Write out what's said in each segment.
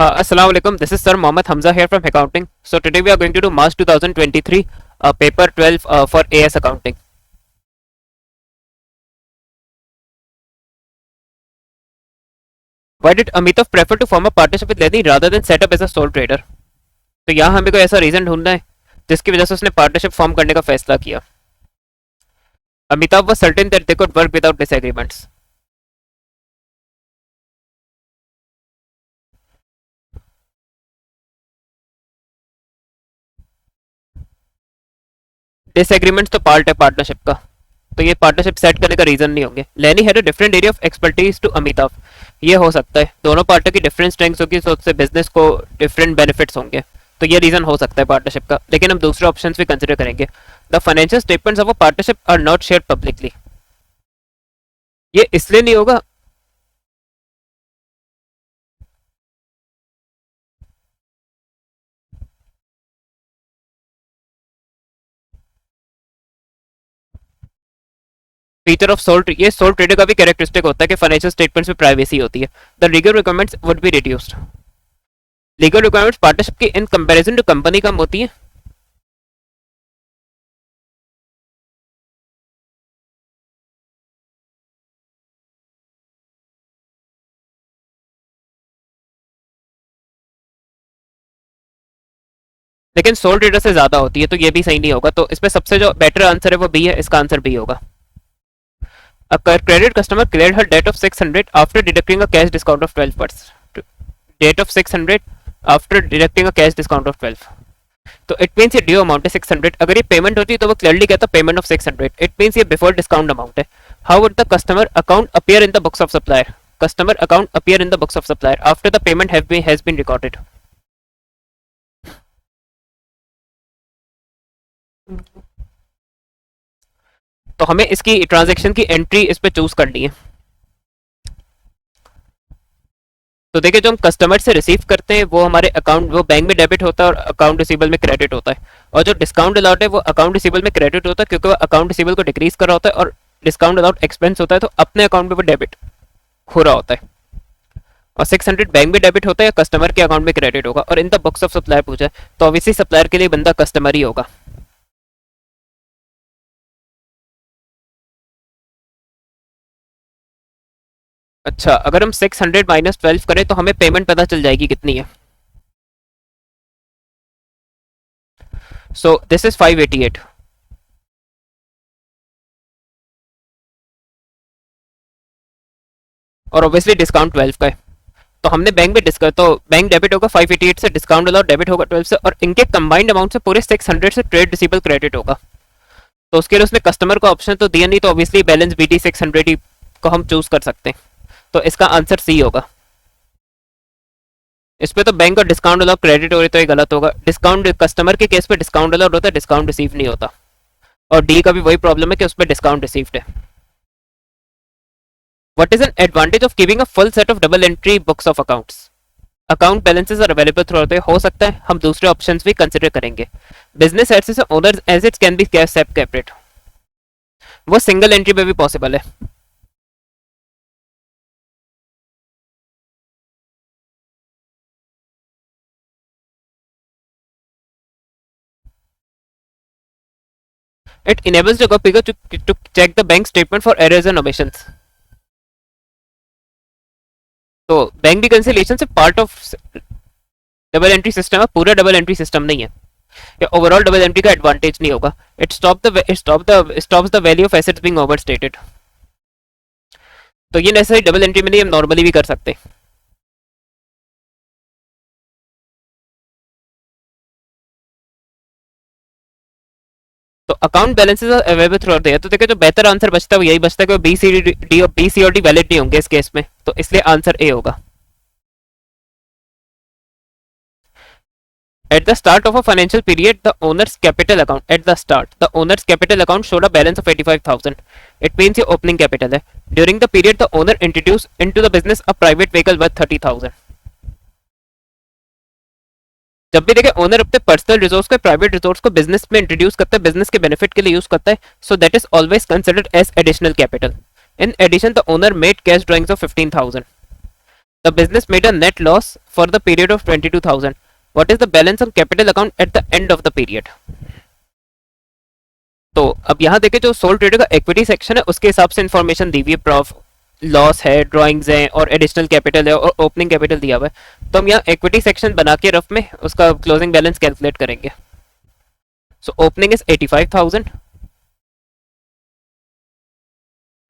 Assalamu alaikum. This is Sir Mohammed Hamza here from Accounting. So today we are going to do March 2023 paper 12 for AS Accounting. Why did Amitav prefer to form a partnership with Lenny rather than set up as a sole trader? तो यहाँ हमें कोई ऐसा reason ढूंढना है जिसकी वजह से उसने पार्टनरशिप फॉर्म करने का फैसला किया. Amitav was certain that they could work without disagreements. Disagreements तो पार्ट है पार्टनरशिप का, तो ये पार्टनरशिप सेट करने का रीजन नहीं होंगे. Lenny had a different area of expertise to Amitabh. ये हो सकता है दोनों पार्टनर की डिफरेंट स्ट्रेंथ्स होगी, तो उससे बिजनेस को डिफरेंट बेनिफिट्स होंगे, तो ये रीजन हो सकता है पार्टनरशिप का. लेकिन हम दूसरे ऑप्शंस भी कंसिडर करेंगे. The financial statements of a partnership are not share publicly. ये इसलिए नहीं होगा फीचर ऑफ सोल, ये सोल ट्रेडर का भी कैरेक्टरिस्टिक होता है कि फाइनेंशियल स्टेटमेंट्स में प्राइवेसी होती है. The legal requirements would be reduced. Legal requirements partnership की इन कंपैरिजन टू कंपनी कम होती है. लेकिन सोल ट्रेडर से ज्यादा होती है, तो ये भी सही नहीं होगा. तो इसमें सबसे जो बेटर आंसर है वो बी है. इसका आंसर बी होगा. A credit customer cleared her debt of 600 after deducting a cash discount of 12%. Debt of 600 after deducting a cash discount of 12. तो इट मीन्स ये ड्यू अमाउंट है 600. अगर ये पेमेंट होती तो वो क्लियरली कहता पेमेंट ऑफ 600. इट मीन्स ये बिफोर डिस्काउंट अमाउंट है. How would the customer account appear in the books of supplier? Customer account appear in the books of supplier after the payment has been recorded. तो हमें इसकी transaction की entry इस पे choose करनी है. तो देखिए, जो हम कस्टमर से रिसीव करते हैं वो हमारे अकाउंट, वो बैंक में डेबिट होता है और अकाउंट रिसीवेबल में क्रेडिट होता है. और जो डिस्काउंट अलाउट है वो अकाउंट रिसीवेबल में क्रेडिट होता है, क्योंकि वो अकाउंट रिसीवेबल को डिक्रीज कर रहा होता है और डिस्काउंट अलाउट एक्सपेंस होता है, तो अपने अकाउंट में वो डेबिट हो रहा होता है. और 600 बैंक में डेबिट होता है या कस्टमर के अकाउंट में क्रेडिट होगा. और इन द बुक्स ऑफ सप्लायर पूछा है, तो ऑब्वियसली सप्लायर के लिए बंदा कस्टमर ही होगा. अच्छा, अगर हम 600 माइनस 12 करें तो हमें पेमेंट पता चल जाएगी कितनी है. So this is 588. और ऑब्वियसली डिस्काउंट 12 का है, तो हमने बैंक में डिस्काउंट, तो बैंक डेबिट होगा 588 से, डिस्काउंट वाला डेबिट होगा 12 से, और इनके कंबाइंड अमाउंट से पूरे 600 से ट्रेड रिसीवेबल क्रेडिट होगा. तो उसके लिए उसने कस्टमर का ऑप्शन तो दिया नहीं, तो ऑब्वियसली बैलेंस BT 600 ही को हम चूज कर सकते हैं. तो इसका आंसर सी होगा. इस पे तो बैंक और डिस्काउंट अलाउड क्रेडिट हो रही, तो ये गलत होगा. डिस्काउंट कस्टमर के केस पे डिस्काउंट अलाउड होता है, डिस्काउंट रिसीव नहीं होता. और डी का भी वही प्रॉब्लम है कि उस पर डिस्काउंट रिसीव्ड है. What is an advantage of giving a full set of double entry books of accounts? Account balances are available throughout. हो सकता है हम दूसरे ऑप्शंस भी कंसिडर करेंगे. Business assets owners assets can be separate. वो single entry में भी पॉसिबल है. It enables the copyright to check the bank statement for errors and omissions. तो बैंक रिकंसिलिएशन से part of double entry system है, पूरा double entry system नहीं है. या ओवरऑल डबल एंट्री का एडवांटेज नहीं होगा. It stops the value of assets being overstated. तो ये नेसेसरी डबल एंट्री में नहीं, हम नॉर्मली भी कर सकते हैं. तो account balances are available throughout. तो देखिए, जो बेहतर आंसर बचता है वो यही बचता है कि बी सी और डी वैलिड नहीं होंगे इस केस में, तो इसलिए आंसर ए होगा. At the start of a financial period, the owner's capital account, at the start, the owner's capital account showed a balance of 85,000. It means your opening capital है. During the period, the owner introduced into the business a private vehicle worth 30,000. जब भी देखे owner अपने personal resource को, private resource को business में introduce करता है, बिजनेस के बेनिफिट के लिए यूज करता है, so that is always considered as additional capital. In addition the owner made cash drawings of 15,000. The business made a net loss for the period of 22,000. What is the balance on capital account at the end of the period. तो अब यहाँ देखें जो sole trader का equity section है उसके हिसाब से इंफॉर्मेशन दी हुई है. प्रॉफ लॉस है, ड्राइंग्स हैं और एडिशनल कैपिटल है और ओपनिंग कैपिटल दिया हुआ है. तो हम यहाँ इक्विटी सेक्शन बना के रफ में उसका क्लोजिंग बैलेंस कैलकुलेट करेंगे. सो ओपनिंग इज 85,000,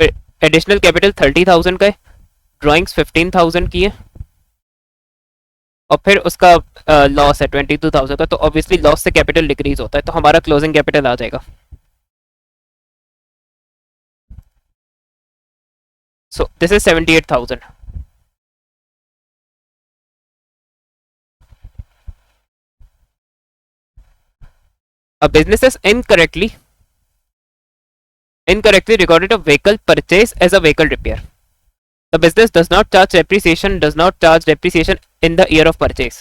फिर एडिशनल कैपिटल 30,000 का है, ड्राइंग्स 15,000 की है और फिर उसका लॉस है 22,000 का. तो ऑब्वियसली लॉस से कैपिटल डिक्रीज होता है तो हमारा क्लोजिंग कैपिटल आ जाएगा. So this is 78,000. A business has incorrectly recorded a vehicle purchase as a vehicle repair. The business does not charge depreciation in the year of purchase.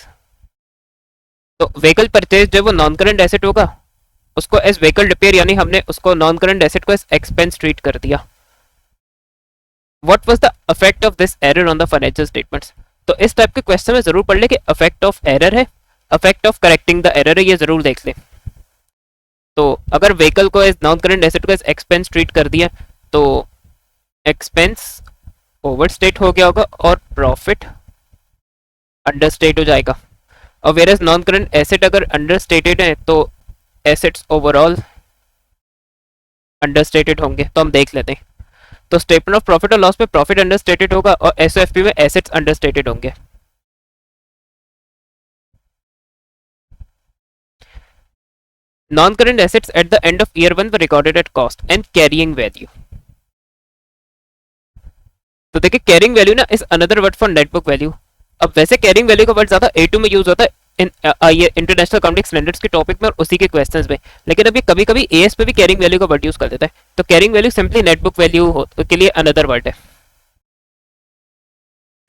तो vehicle purchase जो वो non current asset होगा उसको as vehicle repair यानी हमने उसको non current asset को as expense treat कर दिया. What was the effect of this error on the financial statements? तो इस टाइप के क्वेश्चन में जरूर पढ़ ले कि effect of error है, effect of correcting the error है, ये जरूर देख ले. तो अगर व्हीकल को एज नॉन करंट एसेट को एज एक्सपेंस ट्रीट कर दिया तो एक्सपेंस ओवरस्टेट हो गया होगा और प्रॉफिट अंडरस्टेट हो जाएगा. और where as non current asset अगर अंडरस्टेटेड है तो एसेट्स ओवरऑल अंडरस्टेटेड होंगे. तो हम देख लेते हैं. तो स्टेटमेंट ऑफ प्रॉफिट और लॉस में प्रॉफिट अंडरस्टेटेड होगा और एसओएफपी में एसेट्स अंडरस्टेटेड होंगे. Non-current assets at the end of year 1 were recorded at cost and carrying value. तो देखिए कैरिंग वैल्यू ना is another word for net book value. अब वैसे कैरिंग वैल्यू का वर्ड ज्यादा A2 में यूज होता है इन ये इंटरनेशनल अकाउंटिंग स्टैंडर्ड्स के टॉपिक में और उसी के क्वेश्चंस में. लेकिन अभी कभी कभी एएस पे भी कैरिंग वैल्यू का वर्ड यूज कर देता है. तो carrying value simply net book value के लिए अनदर वर्ड है.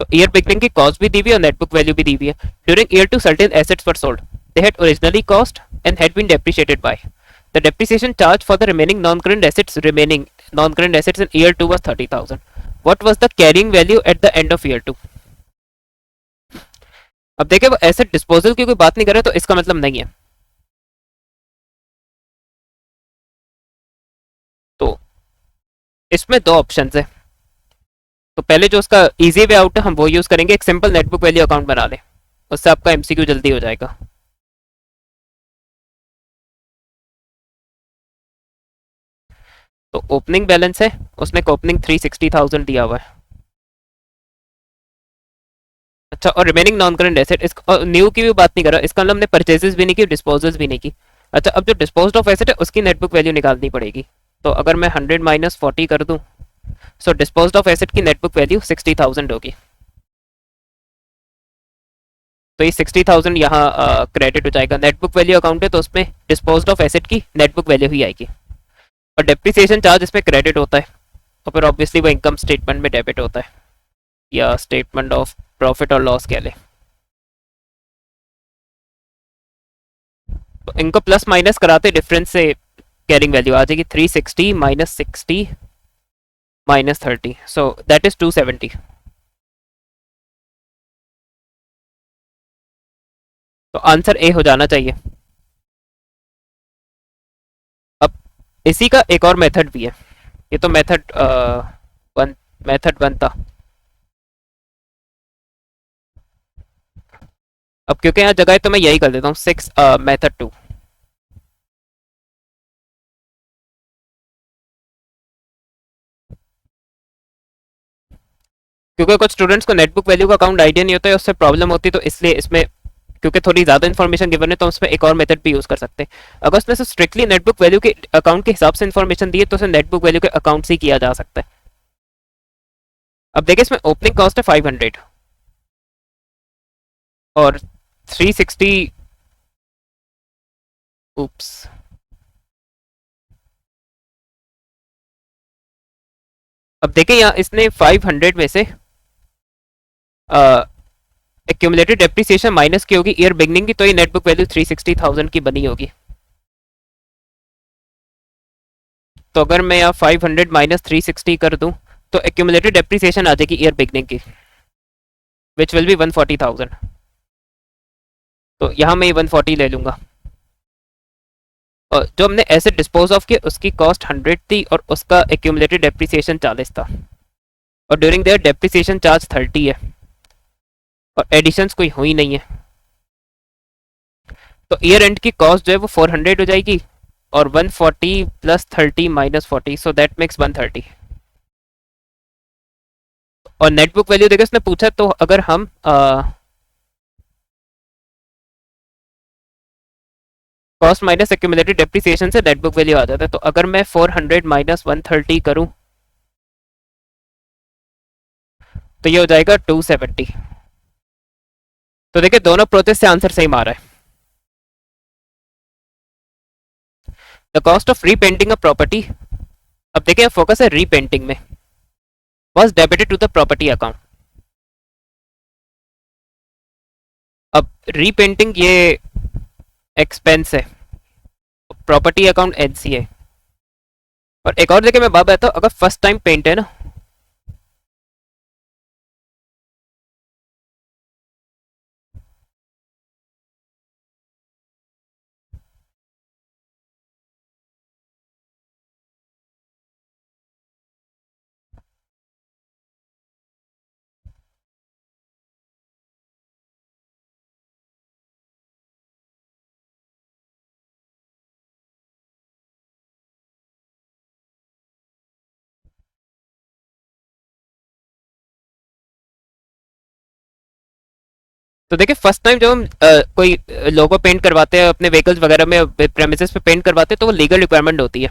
तो ईयर बिगनिंग की कॉस्ट भी दी हुई है और नेट बुक वैल्यू भी दी हुई है. During year 2 certain assets were sold. They had originally cost and had been depreciated by. The depreciation charge for the remaining non-current assets in year 2 was 30,000. What was the carrying value at the end of year 2? अब देखिए वो asset disposal की कोई बात नहीं कर रहे तो इसका मतलब नहीं है. तो इसमें दो ऑप्शन है. तो पहले जो उसका इजी वे आउट है हम वो यूज करेंगे. एक सिंपल नेटबुक वैल्यू अकाउंट बना ले, उससे आपका एमसीक्यू जल्दी हो जाएगा. तो ओपनिंग बैलेंस है, उसने ओपनिंग 360,000 दिया हुआ है. अच्छा और रिमेनिंग नॉन करंट एसेट इस न्यू की भी बात नहीं कर रहा. इसका मतलब हमने परचेजेस भी नहीं की, डिस्पोजल्स भी नहीं की. अच्छा अब जो डिस्पोज्ड ऑफ एसेट है उसकी नेटबुक वैल्यू निकालनी पड़ेगी. तो अगर मैं 100 माइनस 40 कर दूं सो डिस्पोज्ड ऑफ एसेट की नेटबुक वैल्यू 60,000 होगी. तो ये 60,000 यहाँ क्रेडिट हो जाएगा. नेटबुक वैल्यू अकाउंट है तो उसमें डिस्पोज्ड ऑफ एसेट की नेटबुक वैल्यू ही आएगी और डेप्रिसिएशन चार्ज इसमें क्रेडिट होता है और फिर ऑब्वियसली वो इनकम स्टेटमेंट में डेबिट होता है या स्टेटमेंट ऑफ प्रॉफिट और लॉस कह ले. तो इनको प्लस माइनस कराते डिफरेंस से कैरिंग वैल्यू आ जाएगी 360 minus 60 minus 30 so that is 270. तो आंसर ए हो जाना चाहिए. अब इसी का एक और मेथड भी है. ये तो मेथड वन था. अब क्योंकि यहाँ जगह है तो मैं यही कर देता हूँ 6 मेथड 2. क्योंकि कुछ स्टूडेंट्स को नेटबुक वैल्यू का अकाउंट आइडिया नहीं होता है, उससे प्रॉब्लम होती है. तो इसलिए इसमें क्योंकि थोड़ी ज्यादा इन्फॉर्मेशन गिवन है तो उसमें एक और मेथड भी यूज कर सकते हैं. अगर उसने स्ट्रिक्टली नेटबुक वैल्यू के अकाउंट के हिसाब से इन्फॉर्मेशन दी है तो उसे नेटबुक वैल्यू के अकाउंट से ही किया जा सकता है. अब देखिए इसमें ओपनिंग कॉस्ट है 500 और 360 उप्स अब देखिए यहाँ इसने 500 में से एक्यूमुलेटेड डेप्रिसिएशन माइनस की होगी ईयर बिगनिंग की. तो ये नेटबुक वैल्यू 360,000 की बनी होगी. तो अगर मैं यहाँ 500 माइनस 360 कर दूं तो एक्यूमुलेटेड डेप्रिसिएशन आ जाएगी ईयर बिगनिंग की. Which will be 140,000। तो यहाँ मैं 140 ले लूँगा। और जो हमने एसेट डिस्पोज ऑफ किया उसकी कॉस्ट 100 थी और उसका एक्यूमुलेटेड डेप्रिसिएशन 40 था, और ड्यूरिंग देयर डेप्रिसिएशन चार्ज 30 है, और एडिशंस कोई हुई नहीं है। तो ईयर एंड की कॉस्ट जो है वो 400 हो जाएगी, और 140 plus 30 minus 40, so that makes 130। और नेटबुक वैल्यू देखिए उसने पूछा, तो अगर हम कॉस्ट माइनस एक्यूमुलेटेड डेप्रिसिएशन से नेटबुक वैल्यू आ जाता है। तो अगर मैं 400 माइनस 130 करूं तो ये हो जाएगा 270। तो देखिए दोनों प्रोसेस से आंसर सेम आ रहा है। The cost of repainting a property, अब देखिए फोकस है रीपेंटिंग में, was debited to the property account. अब रीपेंटिंग ये एक्सपेंस है, प्रॉपर्टी अकाउंट एनसी है। और एक और देखिए मैं बात बताता हूँ, अगर फर्स्ट टाइम पेंट है ना, तो देखिए फर्स्ट टाइम जब हम कोई लोगो पेंट करवाते हैं अपने व्हीकल्स वगैरह में, प्रेमिसेस पे पेंट करवाते हैं, तो वो लीगल रिक्वायरमेंट होती है।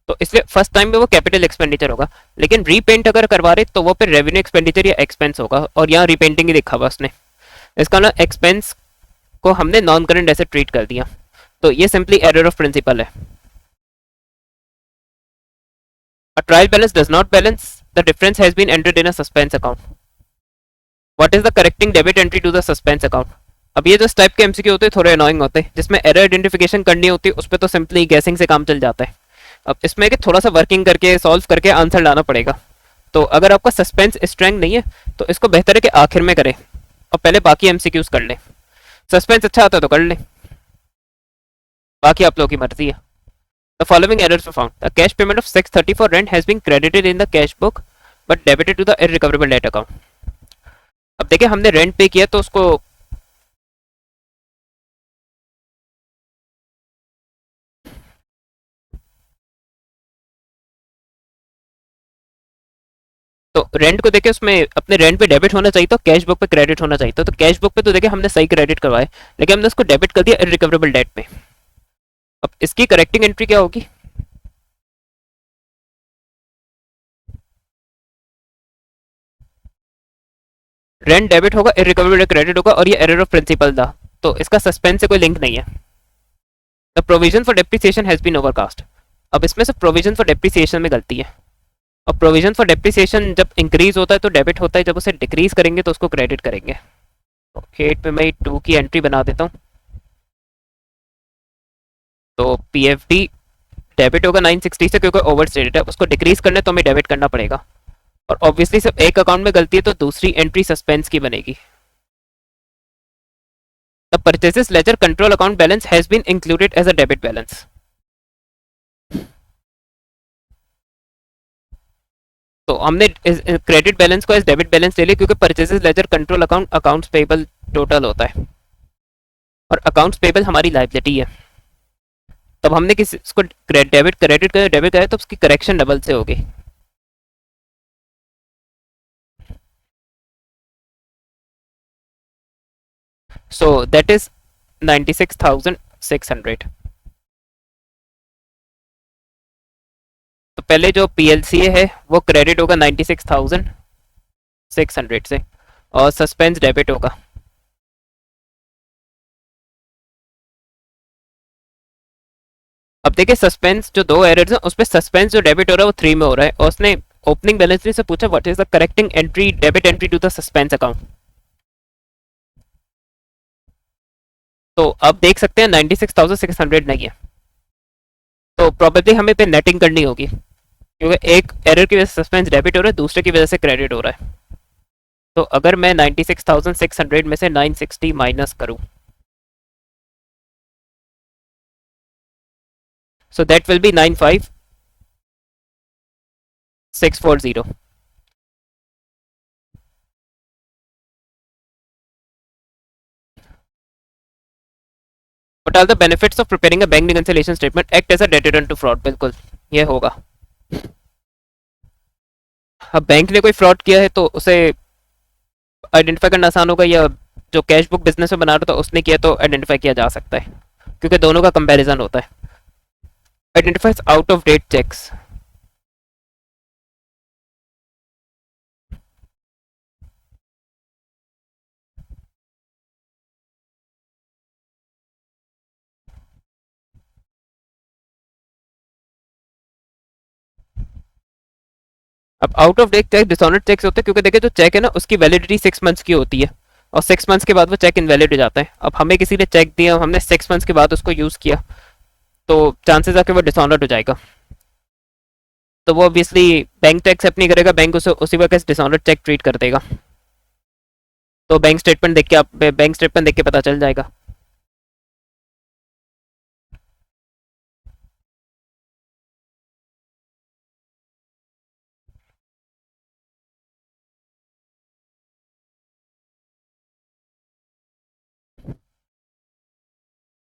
तो इसलिए फर्स्ट टाइम में वो कैपिटल एक्सपेंडिचर होगा, लेकिन रीपेंट अगर करवा रहे तो वो फिर रेवेन्यू एक्सपेंडिचर या एक्सपेंस होगा। और यहाँ रीपेंटिंग ही लिखा हुआ उसने, इसका ना एक्सपेंस को हमने नॉन करंट ऐसे ट्रीट कर दिया। तो ये सिंपली एरर ऑफ प्रिंसिपल है। A trial balance does not balance. The difference has been entered in a suspense account. What is the correcting debit entry to the suspense account? अब ये जो type के MCQ होते हैं थोड़े annoying होते हैं, जिसमें एरर आइडेंटिफिकेशन करनी होती है, उस पर तो सिंपली गैसिंग से काम चल जाता है। अब इसमें कि थोड़ा सा वर्किंग करके सॉल्व करके आंसर लाना पड़ेगा। तो अगर आपका सस्पेंस स्ट्रेंथ नहीं है तो इसको बेहतर है कि आखिर में करें और पहले बाकी एमसीक्यूज कर लें। सस्पेंस अच्छा आता है तो कर लें, बाकी आप लोगों की मर्जी है। The following errors were found. The cash payment of 630 for rent has been credited in the cash book but debited to the irrecoverable debt account. अब देखिए हमने रेंट पे किया तो उसको तो रेंट को देखिए उसमें अपने रेंट पे डेबिट होना चाहिए, तो कैश बुक पे क्रेडिट होना चाहिए। तो कैश बुक पे तो देखिए हमने सही क्रेडिट करवाए, लेकिन हमने उसको डेबिट कर दिया इररिकवरेबल डेट पे। अब इसकी करेक्टिंग एंट्री क्या होगी? रेंट डेबिट होगा, इररिकवरेबल क्रेडिट होगा, और ये एरर ऑफ प्रिंसिपल था, तो इसका सस्पेंस से कोई लिंक नहीं है। The provision for depreciation has been overcast. अब इसमें से प्रोविजन फॉर डेप्रिसिएशन में गलती है, और प्रोविजन फॉर डेप्रिसिएशन जब इंक्रीज होता है तो डेबिट होता है, जब उसे डिक्रीज करेंगे तो उसको क्रेडिट करेंगे। तो 8 पे मैं 2 की एंट्री बना देता हूँ। तो पीएफडी डेबिट होगा 960 से, क्योंकि ओवर स्टेटेड है, उसको डिक्रीज करना है तो हमें डेबिट करना पड़ेगा। और ऑब्वियसली सब एक अकाउंट में गलती है तो दूसरी एंट्री सस्पेंस की बनेगी। The purchases ledger control account balance has been included as a debit balance. तो हमने क्रेडिट बैलेंस को एज डेबिट बैलेंस ले लिया, क्योंकि purchases ledger control account accounts payable total होता है, और अकाउंट्स पेबल हमारी लाइबिलिटी है। तब हमने किसी इसको डेबिट क्रेडिट कर डेबिट कराया तो उसकी करेक्शन डबल से होगी। सो दैट इज 96,600। तो पहले जो पीएलसीए है वो क्रेडिट होगा 96,600 से, और सस्पेंस डेबिट होगा। अब देखिए सस्पेंस जो दो एरर्स हैं उसमें सस्पेंस जो डेबिट हो रहा है वो 3 में हो रहा है, और उसने ओपनिंग बैलेंस से पूछा what is the correcting entry debit entry to the suspense account. तो अब देख सकते हैं 96,600 नहीं है, तो प्रॉबेबली हमें पे नेटिंग करनी होगी, क्योंकि एक एरर की वजह से सस्पेंस डेबिट हो रहा है, दूसरे की वजह से क्रेडिट हो रहा है। तो अगर मैं 96,600 में से 960 माइनस करूं, so that will be 95640. What are the benefits of preparing a bank reconciliation statement? Act as a deterrent to fraud. बिल्कुल ये होगा। अब बैंक ने कोई फ्रॉड किया है तो उसे आइडेंटिफाई करना आसान होगा, या जो कैश बुक बिजनेस में बना रहा था उसने किया तो आइडेंटिफाई किया जा सकता है, क्योंकि दोनों का कंपैरिजन होता है। Identifies out of date cheques. अब out of date cheque dishonoured cheques होते हैं, क्योंकि देखिए जो चेक है ना उसकी वैलिडिटी 6 मंथ्स की होती है, और 6 मंथ्स के बाद वो चेक इनवैलिड हो जाता है। अब हमें किसी ने चेक दिया, हमने 6 मंथ्स के बाद उसको यूज़ किया, तो चांसेस है कि वो डिसऑनर्ड हो जाएगा। तो वो ऑब्वियसली बैंक तो एक्सेप्ट नहीं करेगा, बैंक उसे उसी वक्त डिसऑनर्ड चेक ट्रीट कर देगा। तो बैंक स्टेटमेंट देख के आप बैंक स्टेटमेंट देख के पता चल जाएगा।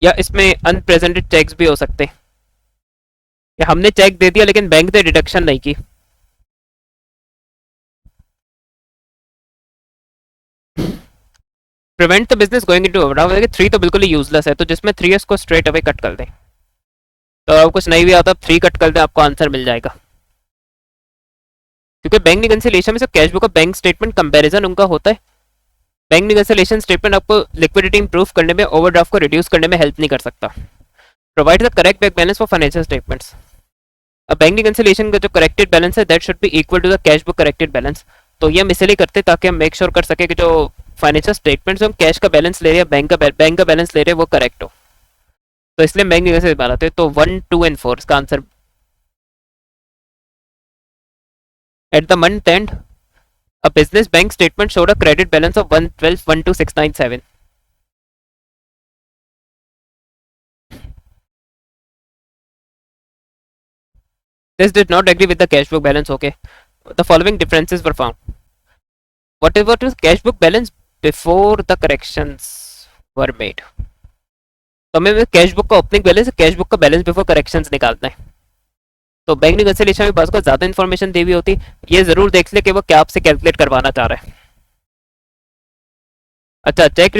या इसमें अनप्रेजेंटेड चेक्स भी हो सकते हैं, या हमने चेक दे दिया लेकिन बैंक ने डिडक्शन नहीं की। Prevent the business going into overdraft. 3 तो बिल्कुल ही यूजलेस है, तो जिसमें 3s को स्ट्रेट अवे कट कर दें। तो अब कुछ नहीं भी आता, 3 कट कर दें, आपको आंसर मिल जाएगा। क्योंकि बैंक रिकंसिलिएशन में सिर्फ कैश बुक का बैंक स्टेटमेंट कंपैरिजन उनका होता है। बैंक रिकंसिलिएशन स्टेटमेंट आपको लिक्विडिटी इंप्रूव करने में, ओवरड्राफ्ट को रिड्यूस करने में हेल्प नहीं कर सकता। Provide the correct bank balance for financial statements. अब बैंक रिकंसिलिएशन का जो करेक्टेड बैलेंस है that should be equal to the cash book corrected balance. तो ये हम इसलिए करते हैं ताकि हम मेक श्योर कर सके कि जो फाइनेंशियल स्टेटमेंट्स हम कैश का बैलेंस ले रहे हैं, बैंक का बैलेंस ले रहे हैं, वो करेक्ट हो। तो इसलिए बैंक रिकंसिलिएशन बनाते हैं। तो 1, 2 एंड 4 इसका answer. At the month and a business bank statement showed a credit balance of 112,12697. This did not agree with the cash book balance. Okay, the following differences were found. What is cash book balance before the corrections were made? तो हमें cash book का opening balance, cash book का balance before corrections निकालना है। तो bank reconciliation में पास को ज्यादा इन्फॉर्मेशन दी हुई होती, ये जरूर देख ले कि वो क्या आपसे कैलकुलेट करवाना चाह रहा है। अच्छा, check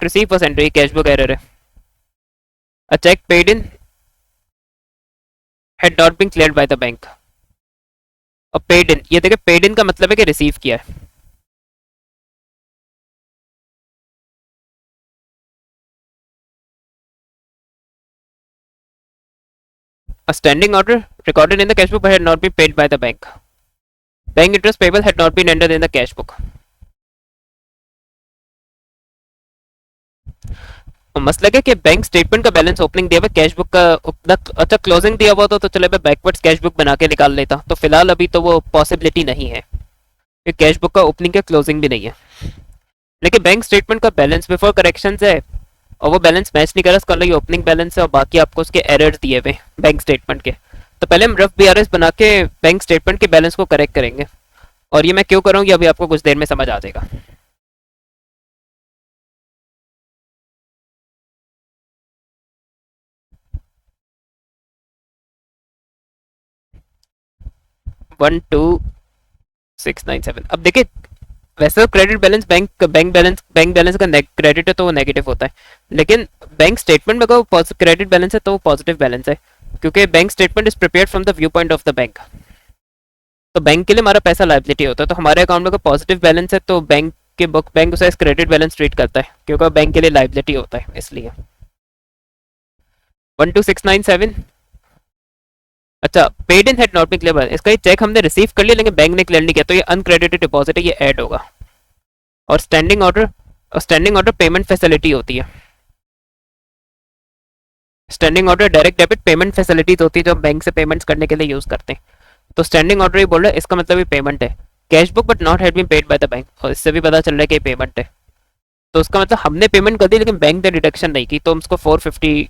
receive was entry cash book error है। A check paid in had not been cleared by the bank। और पेड इन, ये देखिए पेड इन का मतलब है कि रिसीव किया है। A standing order recorded in the cash book but had not been paid by the bank। Bank interest payable had not been entered in the cash book। मसला है कि बैंक स्टेटमेंट का बैलेंस ओपनिंग दिया हुआ, cash book का उतना अच्छा closing दिया हुआ तो चले मैं बैकवर्ड्स कैश बुक बना के निकाल लेता। तो फिलहाल अभी तो वो पॉसिबिलिटी नहीं है, कैश बुक का ओपनिंग का क्लोजिंग भी नहीं है। लेकिन बैंक स्टेटमेंट का बैलेंस बिफोर करेक्शन है, और वो बैलेंस मैच नहीं कर रहा, इसका मतलब ओपनिंग बैलेंस है और बाकी आपको उसके एरर्स दिए हुए बैंक स्टेटमेंट के। तो पहले हम रफ बीआरएस बना के बैंक स्टेटमेंट के बैलेंस को करेक्ट करेंगे, और ये मैं क्यों करूँगी अभी आपको कुछ देर में समझ आ जाएगा। One two 697। अब देखिए वैसे तो क्रेडिट बैलेंस बैंक बैलेंस का क्रेडिट है तो वो नेगेटिव होता है, लेकिन बैंक स्टेटमेंट में अगर क्रेडिट बैलेंस है तो वो पॉजिटिव बैलेंस है, क्योंकि bank statement is prepared from the view point of the bank. तो बैंक के लिए हमारा पैसा लाइबिलिटी होता है, तो हमारे अकाउंट में अगर पॉजिटिव बैलेंस है तो बैंक उसे क्रेडिट बैलेंस ट्रीट करता है, क्योंकि बैंक के लिए लाइबिलिटी होता है इसलिए। 12697। अच्छा, paid in had not been clear, इसका ये चेक हमने रिसीव कर लिया लेकिन बैंक ने क्लियर नहीं किया, तो ये अनक्रेडिटेड डिपॉजिट है, ये ऐड होगा। और स्टैंडिंग ऑर्डर पेमेंट फैसिलिटी होती है। Standing order direct debit payment facilities होती है जो बैंक से पेमेंट्स करने के लिए यूज करते हैं। तो स्टैंडिंग ऑर्डर ही बोल रहा है, इसका मतलब ये पेमेंट है cash book but not had been paid by the bank, और इससे भी पता चल रहा है कि पेमेंट है, तो उसका मतलब हमने पेमेंट कर दी लेकिन बैंक ने डिडक्शन नहीं की, तो हम उसको 450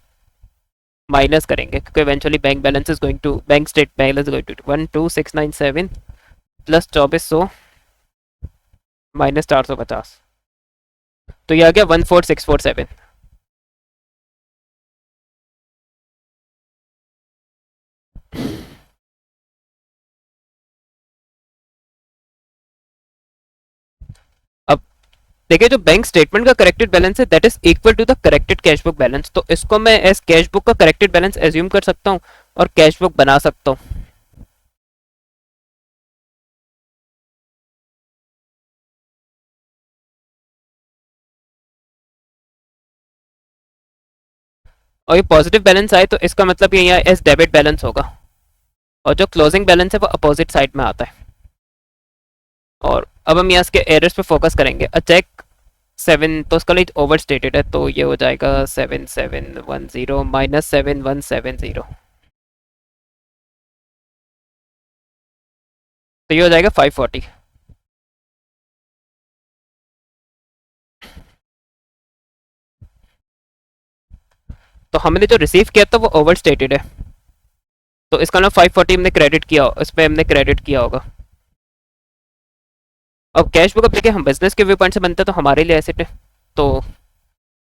माइनस करेंगे, क्योंकि eventually bank balance is going to, bank state balance going to 12697 plus 2400 minus 450, तो ये आ गया 14647। अब देखिए, जो बैंक स्टेटमेंट का करेक्टेड बैलेंस है that is equal to the corrected cash book balance, तो इसको मैं एज कैश बुक का करेक्टेड बैलेंस एज्यूम कर सकता हूँ और कैश बुक बना सकता हूँ। और ये पॉजिटिव बैलेंस आए तो इसका मतलब ये यहाँ एज डेबिट बैलेंस होगा, और जो क्लोजिंग बैलेंस है वो अपोजिट साइड में आता है। और अब हम यहाँ इसके एरर्स पे फोकस करेंगे। अ चेक 7, तो उसका लिए ओवर स्टेटेड है, तो ये हो जाएगा 7710 माइनस 7170, तो ये हो जाएगा 540। तो हमने जो रिसीव किया था वो ओवर स्टेटेड है, तो इसका ना 540 हमने क्रेडिट किया, इस पर हमने क्रेडिट किया होगा। अब कैश बुक, अब देखिए हम बिजनेस के व्यू पॉइंट से बनते हैं तो हमारे लिए एसेट है, तो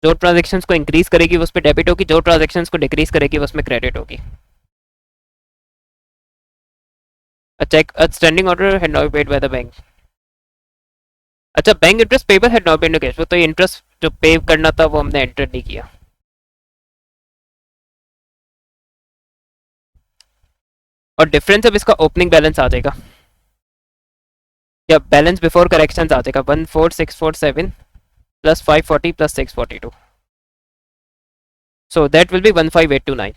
जो ट्रांजेक्शन्स को इंक्रीज करेगी वो उस पर डेबिट होगी, जो ट्रांजेक्शन्स को डिक्रीज करेगी वो उसमें क्रेडिट होगी। A check, a standing order had not been paid by the bank. अच्छा, bank interest payable had not been cash, तो ये इंटरेस्ट जो पे करना था वो हमने एंटर नहीं किया। और डिफरेंस अब इसका ओपनिंग बैलेंस आ जाएगा, या बैलेंस बिफोर करेक्शंस आ जाएगा 14647 plus 540 plus 642, so that will be 15829।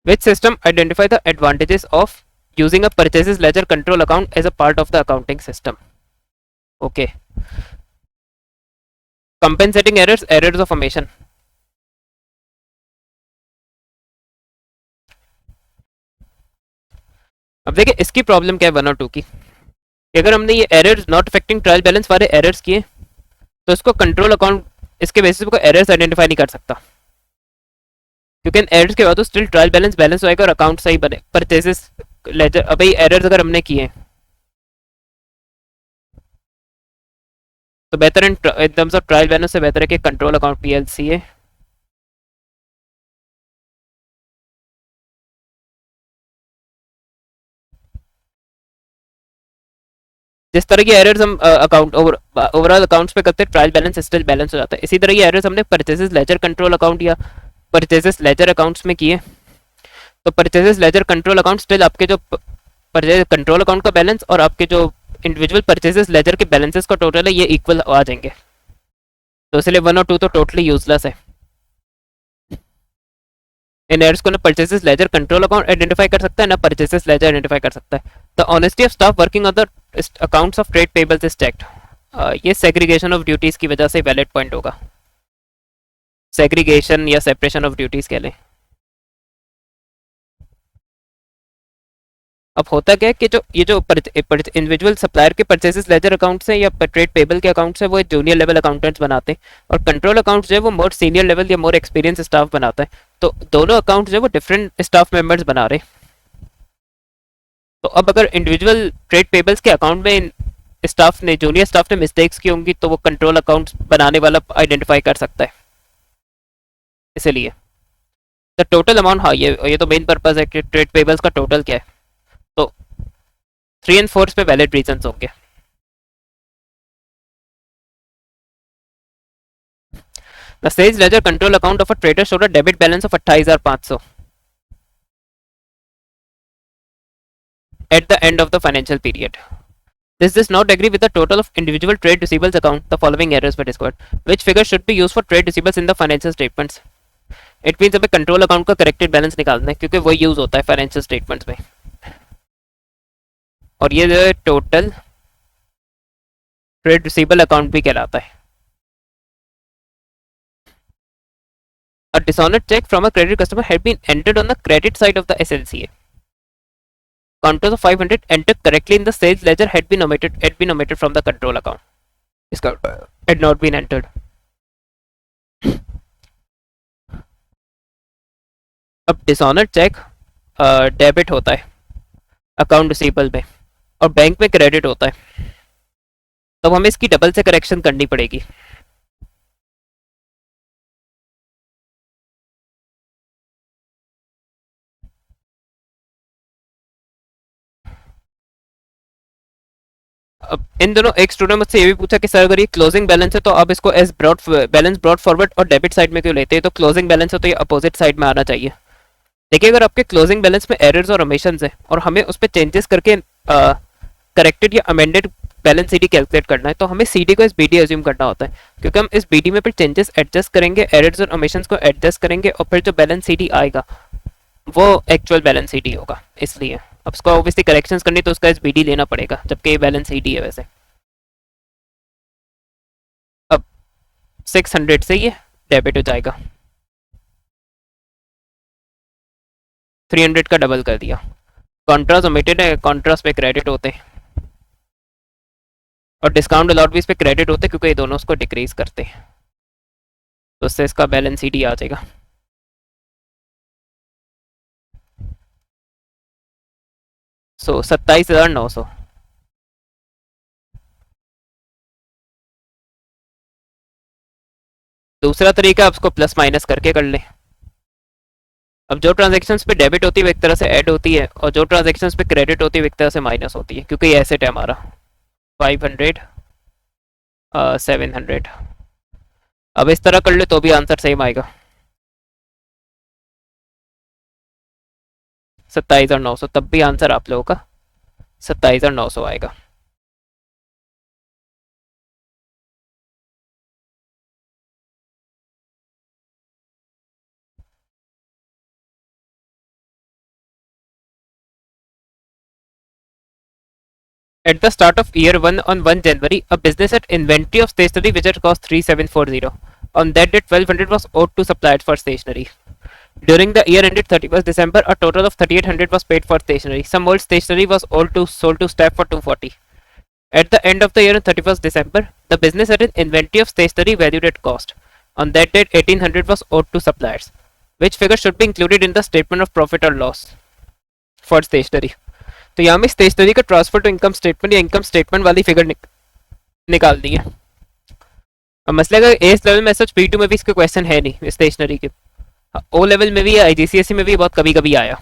Which system identify the advantages of using a purchases ledger control account as a part of the accounting system? Okay. Compensating errors, errors of omission. अब देखिए इसकी problem क्या है 1 और 2 की। अगर हमने ये errors not affecting trial balance वाले एरर्स किए तो इसको कंट्रोल अकाउंट इसके बेसिस पर एरर्स आइडेंटिफाई नहीं कर सकता, क्योंकि इन एरर्स के बाद तो स्टिल ट्रायल बैलेंस बैलेंस होएगा और अकाउंट सही बने। परचेजेस लेजर, अब ये एरर्स अगर हमने किए तो बेहतर in terms of trial balance से बेहतर है कि कंट्रोल अकाउंट पीएलसी है। जिस तरह की एरर्स हम अकाउंट ओवरऑल अकाउंट्स पे करते हैं ट्रायल बैलेंस स्टिल बैलेंस हो जाता है, इसी तरह की एरर्स हमने परचेजेस लेजर कंट्रोल अकाउंट या परचेजेस लेजर अकाउंट्स में किए तो purchases laser control account still आपके जो परचेज कंट्रोल अकाउंट का बैलेंस और आपके जो इंडिविजुअल परचेजेस लेजर के बैलेंसेस का टोटल है ये इक्वल आ जाएंगे, तो इसलिए 1 और 2 तो टोटली यूजलेस है। इन एरर्स को ना purchases laser control account identify कर सकता है ना परचेजेस लेजर आइडेंटिफाई कर सकता है। The honesty of staff working on the accounts of trade payables is checked, ये सेग्रीगेशन ऑफ ड्यूटीज की वजह से वैलिड पॉइंट होगा, सेग्रीगेशन या सेपरेशन ऑफ ड्यूटीज कह लें। अब होता क्या है कि जो ये जो इंडिविजुअल सप्लायर के परचेसेस लेजर अकाउंट्स हैं या ट्रेड पेबल के अकाउंट्स हैं वो जूनियर लेवल अकाउंटेंट्स बनाते हैं, और कंट्रोल अकाउंट्स जो है वो मोर सीनियर लेवल या मोर एक्सपीरियंस स्टाफ बनाता है, तो दोनों अकाउंट्स जो है वो डिफरेंट स्टाफ मेंबर्स बना रहे हैं। तो अब अगर इंडिविजुअल ट्रेड पेबल्स के अकाउंट में स्टाफ ने जूनियर स्टाफ ने मिस्टेक्स की होंगी तो वो कंट्रोल अकाउंट्स बनाने वाला आइडेंटिफाई कर सकता है। इसलिए द टोटल अमाउंट, हाँ ये तो मेन पर्पज है कि ट्रेड पेबल्स का टोटल क्या है, तो 3 और 4 पे वैलिड रीजंस होंगे। The sales ledger control account of a trader showed a debit balance of 28,500 at the end of the financial period. This does not agree with the total of individual trade receivables account. The following errors were discovered. Which figure should be used for trade receivables in the financial statements? It means हमें control account का corrected balance निकालना है क्योंकि वो use होता है financial statements में, और ये जो टोटल ट्रेड रिसीवेबल अकाउंट भी कहलाता है। A dishonored check from a credit customer had been entered on the credit side of the SLCA. Contours of 500 entered correctly in the sales ledger had been omitted from the control account. इसका had not been entered. अब dishonoured check debit होता है account receivable में और bank में credit होता है, तब हमें इसकी डबल से करेक्शन करनी पड़ेगी. अब इन दोनों एक स्टूडेंट मुझसे ये भी पूछा कि सर अगर ये क्लोजिंग बैलेंस है तो आप इसको एज बैलेंस ब्रॉड फॉरवर्ड और डेबिट साइड में क्यों लेते हैं, तो क्लोजिंग बैलेंस है तो ये अपोजिट साइड में आना चाहिए. देखिए अगर आपके क्लोजिंग बैलेंस में एरर्स और ओमिशंस है और हमें उस पर चेंजेस करके करेक्टेड या अमेंडेड बैलेंस सीडी कैलकुलेट करना है, तो हमें सीडी को इस बीडी एज्यूम करना होता है, क्योंकि हम इस बीडी में फिर चेंजेस एडजस्ट करेंगे, एरर्स और ओमिशंस को एडजस्ट करेंगे और फिर जो बैलेंस सीडी आएगा वो एक्चुअल बैलेंस सीडी होगा. इसलिए अब इसको ऑब्वियसली करेक्शंस करनी तो उसका इस बीडी लेना पड़ेगा, जबकि ये बैलेंस सीडी है वैसे. अब 600 से ये डेबिट हो जाएगा, 300 का डबल कर दिया. कॉन्ट्रास्ट ओमिटेड है, कॉन्ट्रास्ट पे क्रेडिट होते हैं और डिस्काउंट अलॉट भी इस पे क्रेडिट होते हैं, क्योंकि ये दोनों उसको डिक्रीज करते हैं, तो उससे इसका बैलेंस सीडी आ जाएगा. सो 27,900. दूसरा तरीका आप उसको प्लस माइनस करके कर लें. अब जो ट्रांजेक्शन्स पे डेबिट होती है वो एक तरह से ऐड होती है और जो ट्रांजेक्शन्स पे क्रेडिट होती है वो एक तरह से माइनस होती है, क्योंकि ये एसेट है हमारा. 500 700. अब इस तरह कर ले तो भी आंसर सेम आएगा, 27,900. तब भी आंसर आप लोगों का 27,900 आएगा. At the start of year 1 on 1 January, a business had inventory of stationery which had cost 3740. On that date, 1200 was owed to suppliers for stationery. During the year ended 31st December, a total of 3800 was paid for stationery. Some old stationery was sold to staff for 240. At the end of the year on 31st December, the business had an inventory of stationery valued at cost. On that date, 1800 was owed to suppliers. Which figure should be included in the statement of profit or loss for stationery? तो यहाँ में stationery का transfer to income statement या income statement वाली figure निकाल दी है. अब मसले का एस लेवल में सच P2 में भी इसके क्वेश्चन है नहीं स्टेशनरी के. ओ लेवल में भी या IGCSE में भी बहुत कभी कभी आया,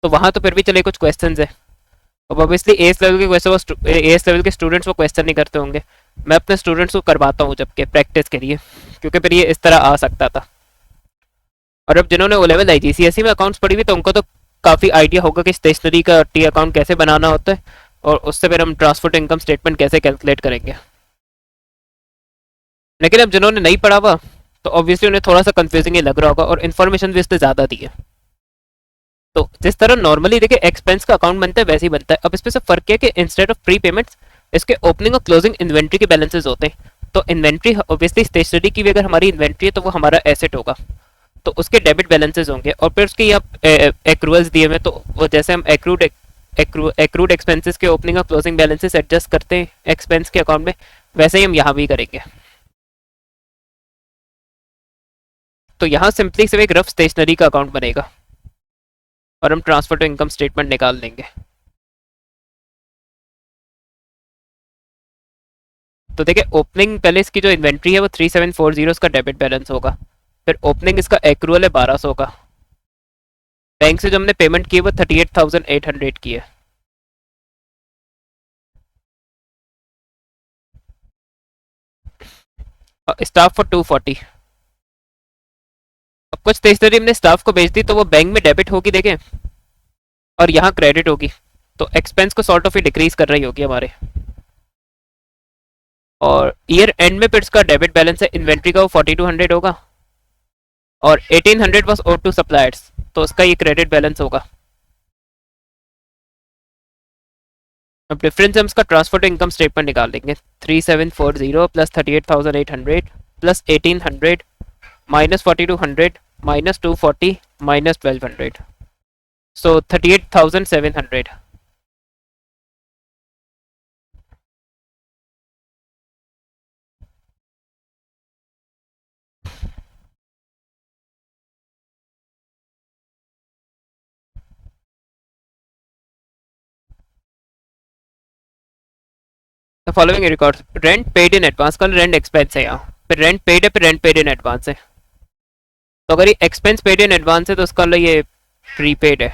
तो वहाँ तो फिर भी चले कुछ क्वेश्चन है. अब ऑब्वियसली एस लेवल के क्वेश्चन एस लेवल के स्टूडेंट्स वो क्वेश्चन नहीं करते होंगे. मैं अपने स्टूडेंट्स को करवाता हूँ जबकि प्रैक्टिस के लिए, क्योंकि फिर ये इस तरह आ सकता था. और अब जिन्होंने ओ लेवल IGCSE में अकाउंट्स पढ़ी हुई तो उनको तो काफ़ी आइडिया होगा कि स्टेशनरी का टी अकाउंट कैसे बनाना होता है और उससे फिर हम ट्रांसफर टू इनकम स्टेटमेंट कैसे कैलकुलेट करेंगे. लेकिन अब जिन्होंने नहीं पढ़ा हुआ तो ऑब्वियसली उन्हें थोड़ा सा कंफ्यूजिंग ही लग रहा होगा और इन्फॉर्मेशन भी इससे ज़्यादा दी है. तो जिस तरह नॉर्मली देखिए एक्सपेंस का अकाउंट बनता है वैसे ही बनता है. अब इसमें से फर्क है कि इंस्टेड ऑफ प्री पेमेंट्स इसके ओपनिंग और क्लोजिंग इन्वेंट्री के बैलेंसेज होते हैं. तो इन्वेंट्री ऑब्वियसली स्टेशनरी की भी अगर हमारी इन्वेंट्री है तो वो हमारा एसेट होगा, तो उसके डेबिट बैलेंसेज होंगे और फिर उसके यहाँ एक्रूअल्स दिए हुए, तो वो जैसे हम एक्रूड एक्सपेंसेस के ओपनिंग और क्लोजिंग बैलेंसेस एडजस्ट करते हैं एक्सपेंस के अकाउंट में, वैसे ही हम यहाँ भी करेंगे. तो यहाँ सिंपली सिर्फ एक रफ स्टेशनरी का अकाउंट बनेगा और हम ट्रांसफर टू इनकम स्टेटमेंट निकाल लेंगे. तो देखिए ओपनिंग पहले इसकी जो इन्वेंट्री है वो 3740 उसका डेबिट बैलेंस होगा. फिर ओपनिंग इसका एक्रूअल है 1200 का. बैंक से जो हमने पेमेंट की है वो 38,800 की है. Staff for 240. अब कुछ स्टेशनरी हमने स्टाफ को भेज दी तो वो बैंक में डेबिट होगी देखें और यहाँ क्रेडिट होगी, तो एक्सपेंस को सॉर्ट ऑफ ही डिक्रीज कर रही होगी हमारे. और ईयर एंड में फिर इसका डेबिट बैलेंस है इन्वेंट्री का वो 4200 होगा और 1800 वाज ओड टू सप्लायर्स, तो उसका ये क्रेडिट बैलेंस होगा. अब डिफरेंस हम इसका ट्रांसफर टू इनकम स्टेटमेंट निकाल लेंगे. 3740 plus 38,800 plus 1800 -40 to 100 -240 -1200, so 38,700. The following records rent paid in advance, कल rent expense है, यहाँ फिर rent paid है, फिर rent paid in advance है. तो अगर ये expense paid in advance है तो उसका ये prepaid है.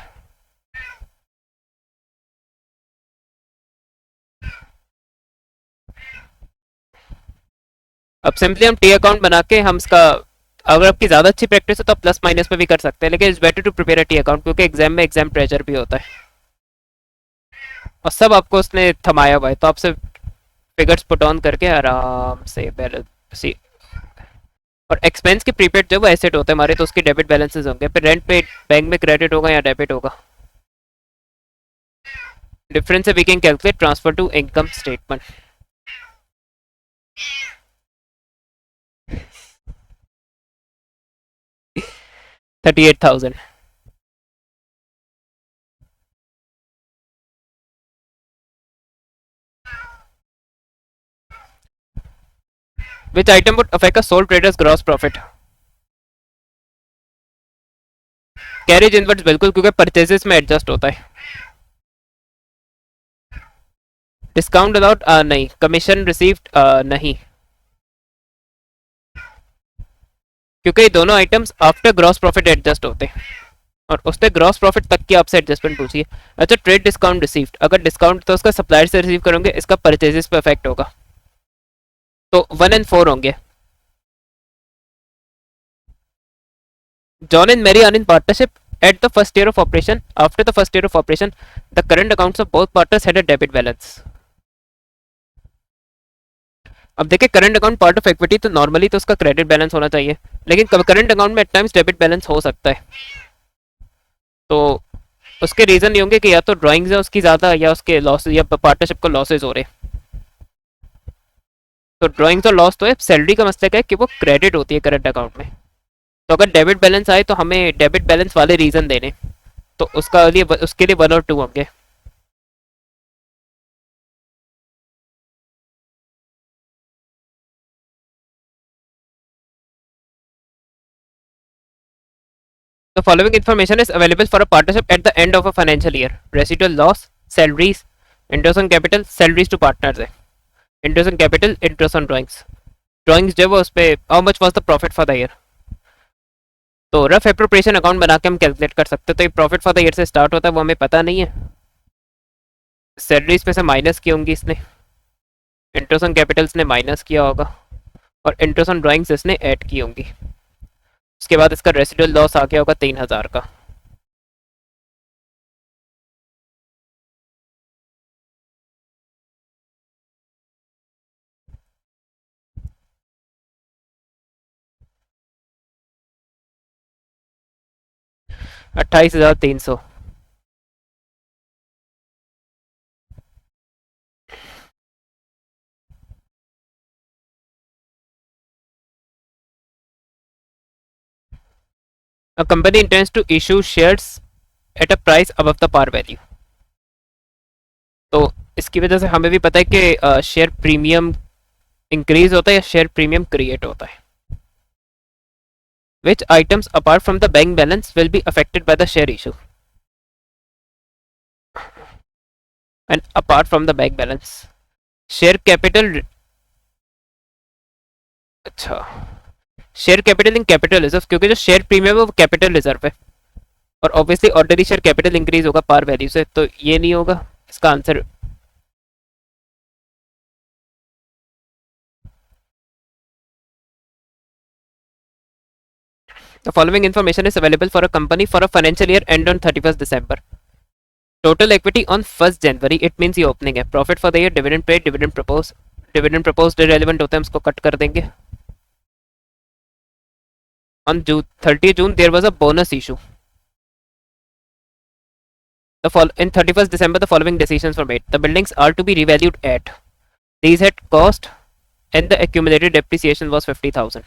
अब सिंपली हम टी अकाउंट बना के हम इसका, अगर आपकी ज़्यादा अच्छी प्रैक्टिस है तो आप प्लस माइनस में भी कर सकते हैं, लेकिन it's better to prepare a T account, क्योंकि एग्जाम में एग्जाम प्रेशर भी होता है और सब आपको उसने थमाया हुआ है, तो आपसे फिगर्स पुट ऑन करके आराम से बैलेंस सी. और एक्सपेंस के प्रीपेड जब वो एसेट होते हैं हमारे, तो उसके डेबिट बैलेंसेस होंगे. फिर रेंट पे बैंक में क्रेडिट होगा या डेबिट होगा, डिफरेंस है we can calculate transfer to income statement. $38,000. Which item would affect a sole trader's gross profit? Carriage inverts बिल्कुल, क्योंकि परचेजेस में एडजस्ट होता है. डिस्काउंट अलाउड नहीं. कमीशन रिसीव्ड नहीं, क्योंकि ये दोनों items after gross profit adjust होते हैं और उससे ग्रॉस प्रॉफिट तक की आपसे एडजस्टमेंट पूछिए. अच्छा, ट्रेड डिस्काउंट रिसीव्ड, अगर डिस्काउंट तो उसका सप्लायर से रिसीव करोगे, इसका परचेजेस पे इफेक्ट होगा, तो 1 and 4 होंगे. John and Mary are in partnership at the first year of operation. After the first year of operation, the current accounts of both partners had a debit balance. अब देखिए, current account part of equity, तो normally तो उसका credit balance होना चाहिए, लेकिन current account में eight times debit balance हो सकता है. तो उसके रीजन ये होंगे कि या तो ड्राइंग्स है उसकी ज़्यादा, या उसके लॉस, या पार्टनरशिप को लॉसेज हो रहे. तो ड्राइंग्स और लॉस तो है. सैलरी का मसला क्या है कि वो क्रेडिट होती है करंट अकाउंट में, तो अगर डेबिट बैलेंस आए तो हमें डेबिट बैलेंस वाले रीजन देने, तो उसके लिए 1 और 2 होंगे. The following information is available for a partnership at the end of a financial year. Residual loss, salaries, interest on capital, salaries to partners है, interest on capital, interest on drawings. Drawings जो है वो उस पे how much was the profit for the year. तो rough appropriation account बना के हम कैलकुलेट कर सकते हैं. तो ये प्रॉफिट फॉर द ईयर से स्टार्ट होता है, वो हमें पता नहीं है. सैलरीज में से माइनस की होंगी इसने, इंटरेस्ट ऑन कैपिटल्स ने माइनस किया होगा, और इंटरेस्ट ऑन ड्राइंग्स इसने ऐड की होंगी. उसके बाद इसका रेसिडुअल लॉस आ गया होगा 3,000 का. $28,300. A company intends to issue shares at a price above the par value. तो इसकी वजह से हमें भी पता है कि शेयर प्रीमियम इंक्रीज होता है या शेयर प्रीमियम क्रिएट होता है. Which items apart from the bank balance will be affected by the share issue? And apart from the bank balance, share capital. अच्छा, share capital in capital reserve, क्योंकि जो share premium है वो capital reserve है, और obviously ordinary share capital increase होगा par value से, तो ये नहीं होगा इसका answer. The following information is available for a company for a financial year end on 31st December. Total equity on 1st January, it means ये opening है. Profit for the year, dividend paid, dividend propose. Dividend propose irrelevant होता है, हम उसको cut कर देंगे. On 30 June there was a bonus issue. In 31st December the following decisions were made. The buildings are to be revalued at. These had cost and the accumulated depreciation was 50,000.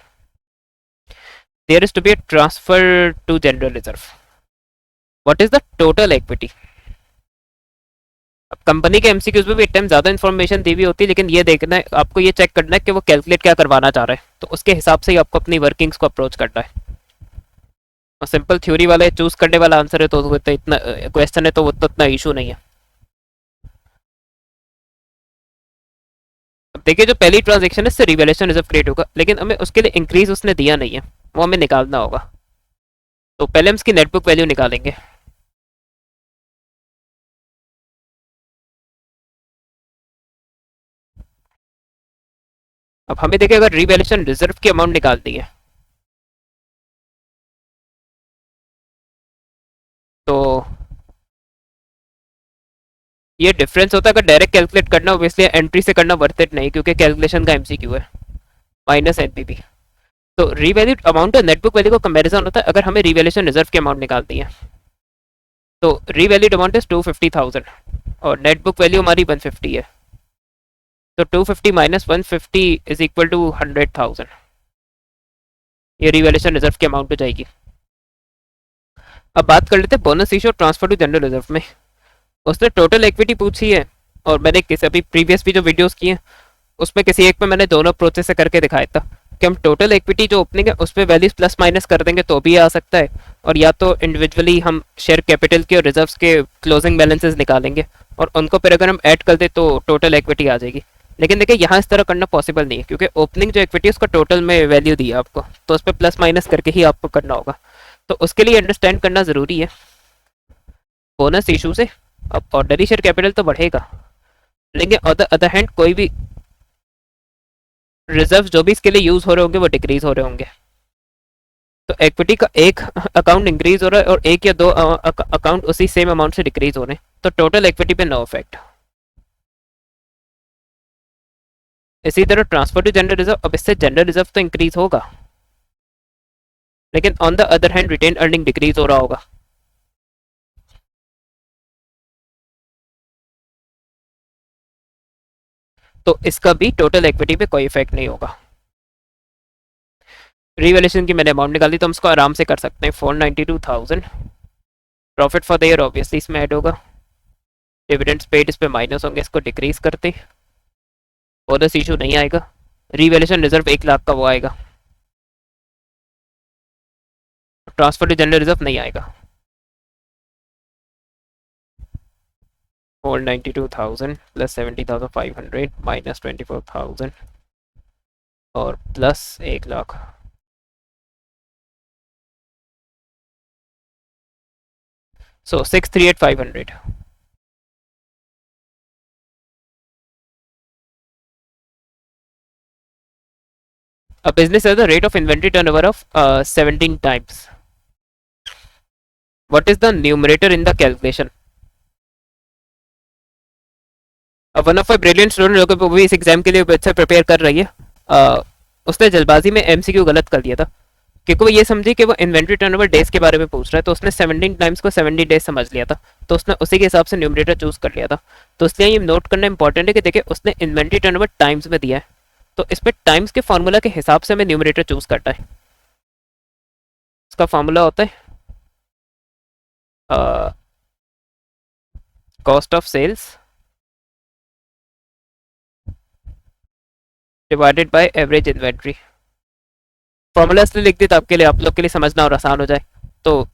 There is to be a transfer to general reserve. What is the total equity? अब company के MCQs में भी एक time ज्यादा information दी हुई होती है, लेकिन ये देखना है आपको, ये चेक करना है कि वो कैलकुलेट क्या करवाना चाह रहा है, तो उसके हिसाब से ही आपको अपनी वर्किंग्स को अप्रोच करना है. और सिंपल थ्योरी वाले चूज करने वाला आंसर है तो इतना क्वेश्चन है तो वो तो इतना इशू नहीं है. अब देखिए जो पहली ट्रांजेक्शन है इससे रिवैल्यूएशन रिजर्व क्रिएट होगा, लेकिन हमें उसके लिए इंक्रीज उसने दिया नहीं है, वो हमें निकालना होगा. तो पहले हम इसकी नेटबुक वैल्यू निकालेंगे. अब हमें देखिए अगर रिवैल्यूएशन रिजर्व की अमाउंट निकालनी है तो ये डिफरेंस होता है. अगर डायरेक्ट कैलकुलेट करना हो इसलिए एंट्री से करना वर्थ इट नहीं, क्योंकि कैलकुलेशन का एमसीक्यू है. Minus NPP. तो रिवैल्यूड अमाउंट और नेटबुक वैल्यू का कंपैरिजन होता है अगर हमें रिवैल्यूएशन रिजर्व की अमाउंट निकालनी है. तो रिवैल्यूड अमाउंट इज 250,000 और नेटबुक वैल्यू हमारी 150 है. तो 250 माइनस 150 इज इक्वल टू 100,000. ये रिवैल्यूएशन रिजर्व की अमाउंट हो जाएगी. अब बात कर लेते हैं बोनस इशू और ट्रांसफर टू जनरल रिजर्व में. उसने टोटल इक्विटी पूछी है और मैंने किसी अभी प्रीवियस भी जो वीडियोस किए हैं उसमें किसी एक में मैंने दोनों प्रोसेस से करके दिखाया था कि हम टोटल इक्विटी जो ओपनिंग है उसमें वैल्यूज प्लस माइनस कर देंगे तो भी आ सकता है, और या तो इंडिविजुअली हम शेयर कैपिटल के और रिजर्व्स के क्लोजिंग बैलेंसेस निकालेंगे और उनको फिर अगर हम ऐड कर दे तो टोटल इक्विटी आ जाएगी. लेकिन देखिए यहाँ इस तरह करना पॉसिबल नहीं है, क्योंकि ओपनिंग जो इक्विटी है उसका टोटल में वैल्यू दी है आपको, तो उस पर प्लस माइनस करके ही आपको करना होगा. तो उसके लिए अंडरस्टैंड करना ज़रूरी है बोनस इशू से. अब ऑर्डनरी शेयर कैपिटल तो बढ़ेगा, लेकिन ऑन द अदर हैंड कोई भी रिजर्व जो भी इसके लिए यूज हो रहे होंगे वो डिक्रीज हो रहे होंगे. तो इक्विटी का एक अकाउंट इंक्रीज हो रहा है और एक या दो अकाउंट उसी सेम अमाउंट से डिक्रीज हो रहे हैं, तो टोटल इक्विटी पे नो इफेक्ट. इसी तरह ट्रांसफर टू जनरल रिजर्व, अब इससे जनरल रिजर्व तो इंक्रीज होगा, लेकिन on the other hand retain earning decrease हो रहा होगा. तो इसका भी टोटल इक्विटी पे कोई इफेक्ट नहीं होगा. रिवैल्यूएशन की मैंने अमाउंट निकाली तो हम इसको आराम से कर सकते हैं. 492,000 profit for the year obviously इसमें ऐड होगा. डिविडेंड्स पेड इस पे माइनस होंगे, इसको डिक्रीज करते. बोनस इशू नहीं आएगा. रिवैल्यूएशन रिजर्व 1 लाख का वो आएगा. ट्रांसफर टू जनरल रिजर्व नहीं आएगा. 492,000 प्लस 70,500 माइनस 24,000 और plus 1 lakh. So 638,500. A business has a rate of inventory turnover of 17 times. What is the numerator in the calculation? One of a brilliant student जो कि वो भी इस एग्जाम के लिए अच्छा प्रिपेयर कर रही है, उसने जल्दबाजी में एमसीक्यू गलत कर दिया था, क्योंकि वो ये समझी कि वो इन्वेंट्री टर्नओवर डेज के बारे में पूछ रहा है, तो उसने 17 टाइम्स को 70 डेज समझ लिया था, तो उसने उसी के हिसाब से न्यूमरेटर चूज कर लिया था. तो इसलिए ये नोट करना इंपॉर्टेंट है कि देखिए उसने इन्वेंट्री टर्नओवर टाइम्स में दिया है, तो इस पर टाइम्स के फॉर्मूला के हिसाब से हमें न्यूमरेटर चूज करना है. इसका फॉर्मूला होता है cost of sales divided by average inventory. Formula इसलिए लिख दी था आपके लिए, आप लोग के लिए समझना और आसान हो जाए. तो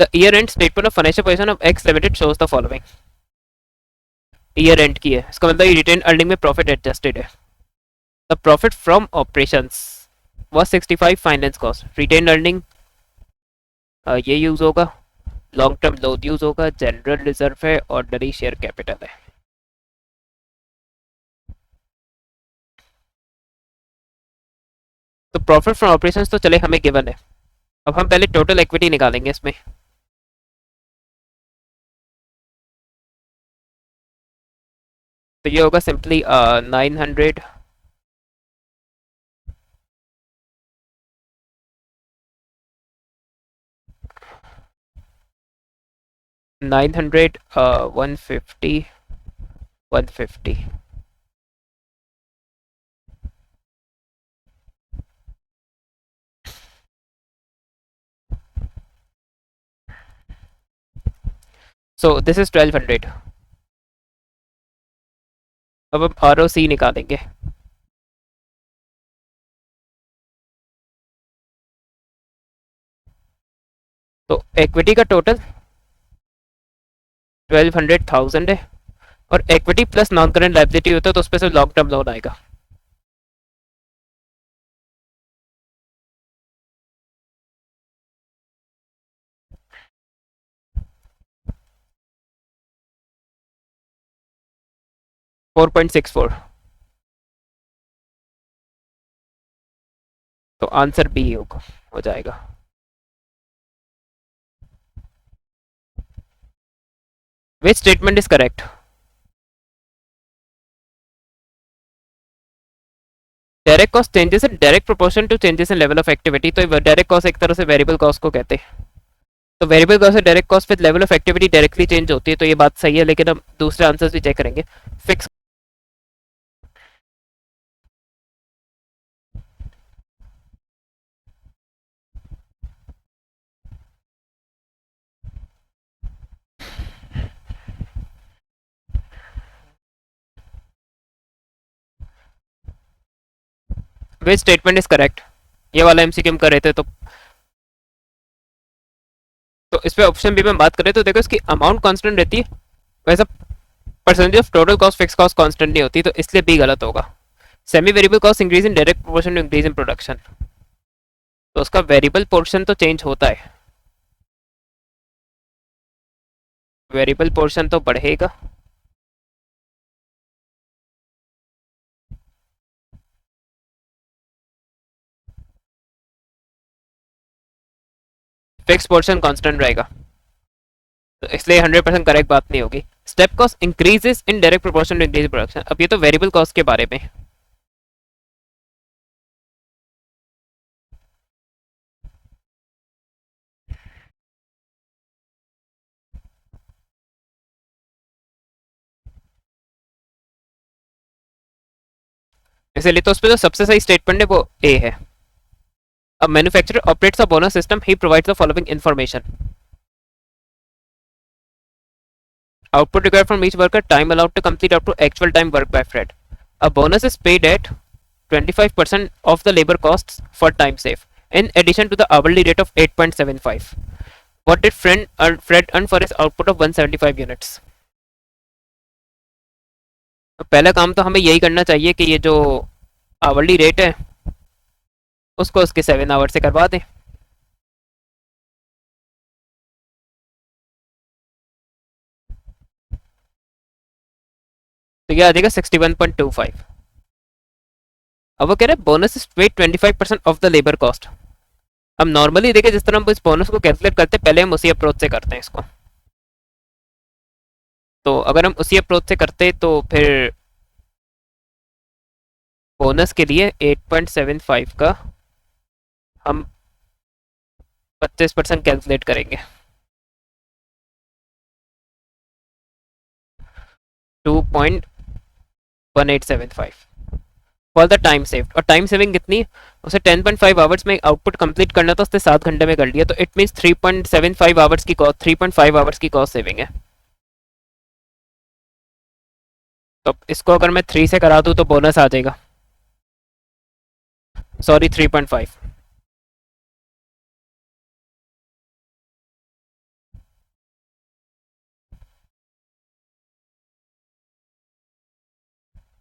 the year end statement of financial position of X limited shows the following. Year end की है, इसका मतलब रिटेन अर्निंग में प्रॉफिट एडजस्टेड है. The profit from operations was 65 finance cost. Retain earning ये यूज होगा. लॉन्ग टर्म लोन यूज होगा. General reserve है. ऑर्डनरी शेयर कैपिटल है. तो प्रॉफिट फ्रॉम ऑपरेशंस तो चले हमें गिवन है. अब हम पहले टोटल इक्विटी निकालेंगे इसमें. तो ये होगा सिंपली 900 900 150 150। So this is 1200। अब हम ROC निकालेंगे। तो इक्विटी का टोटल 1200,000 है, और equity plus non current liability होता है तो उस पर से लॉन्ग टर्म लोन आएगा। $4.64। तो आंसर बी होगा, हो जाएगा। Which statement is correct? Direct cost changes in direct proportion to changes in level of activity. तो डायरेक्ट कॉस्ट एक तरह से वेरिएबल कॉस्ट को कहते हैं। तो वेरिएबल कॉस्ट से direct cost with level of activity directly change होती है, तो ये बात सही है, लेकिन हम दूसरे आंसर्स भी चेक करेंगे। Fix which statement is correct, ये वाला एमसीक्यू हम कर रहे थे। तो इस पे ऑप्शन बी में बात करें तो देखो इसकी अमाउंट कांस्टेंट रहती है, वैसा percentage of total cost fix cost constant नहीं होती, तो इसलिए बी गलत होगा। Semi variable cost increase in direct proportion to increase in production. तो उसका वेरिएबल पोर्शन तो चेंज होता है, वेरिएबल पोर्शन तो बढ़ेगा। फिक्स पोर्शन कांस्टेंट रहेगा, तो इसलिए 100% करेक्ट बात नहीं होगी। Step cost increases in direct proportion to increase production. अब ये तो वेरिएबल कॉस्ट के बारे में। इसलिए तो उस पर जो सबसे सही स्टेटमेंट है वो ए है। अब manufacturer operates a bonus system, he provides the following information. Output required from each worker, time allowed to complete up to actual time work by Fred. A bonus is paid at 25% of the labor costs for time save, in addition to the hourly rate of 8.75. What did Fred earn for his output of 175 units? तो पहला काम तो हमें यही करना चाहिए कि ये जो आवरली रेट है उसको उसके 7 आवर से करवा दें। तो ये आ जाएगा 61.25। अब वो कह रहे हैं bonus is paid 25% of the labour cost. अब नॉर्मली देखिए जिस तरह हम इस बोनस को कैलकुलेट करते हैं, पहले हम उसी अप्रोच से करते हैं इसको। तो अगर हम उसी अप्रोच से करते तो फिर बोनस के लिए 8.75 का हम 25% कैलकुलेट करेंगे। 2.1875 फॉर द टाइम सेव्ड। और टाइम सेविंग कितनी, उसे 10.5 आवर्स में आउटपुट कंप्लीट करना था, उसने 7 घंटे में कर लिया, तो इट मीन्स 3.75 आवर्स की कॉस्ट, 3.5 आवर्स की कॉस्ट सेविंग है। तो इसको अगर मैं 3 से करा दूं तो बोनस आ जाएगा, सॉरी 3.5।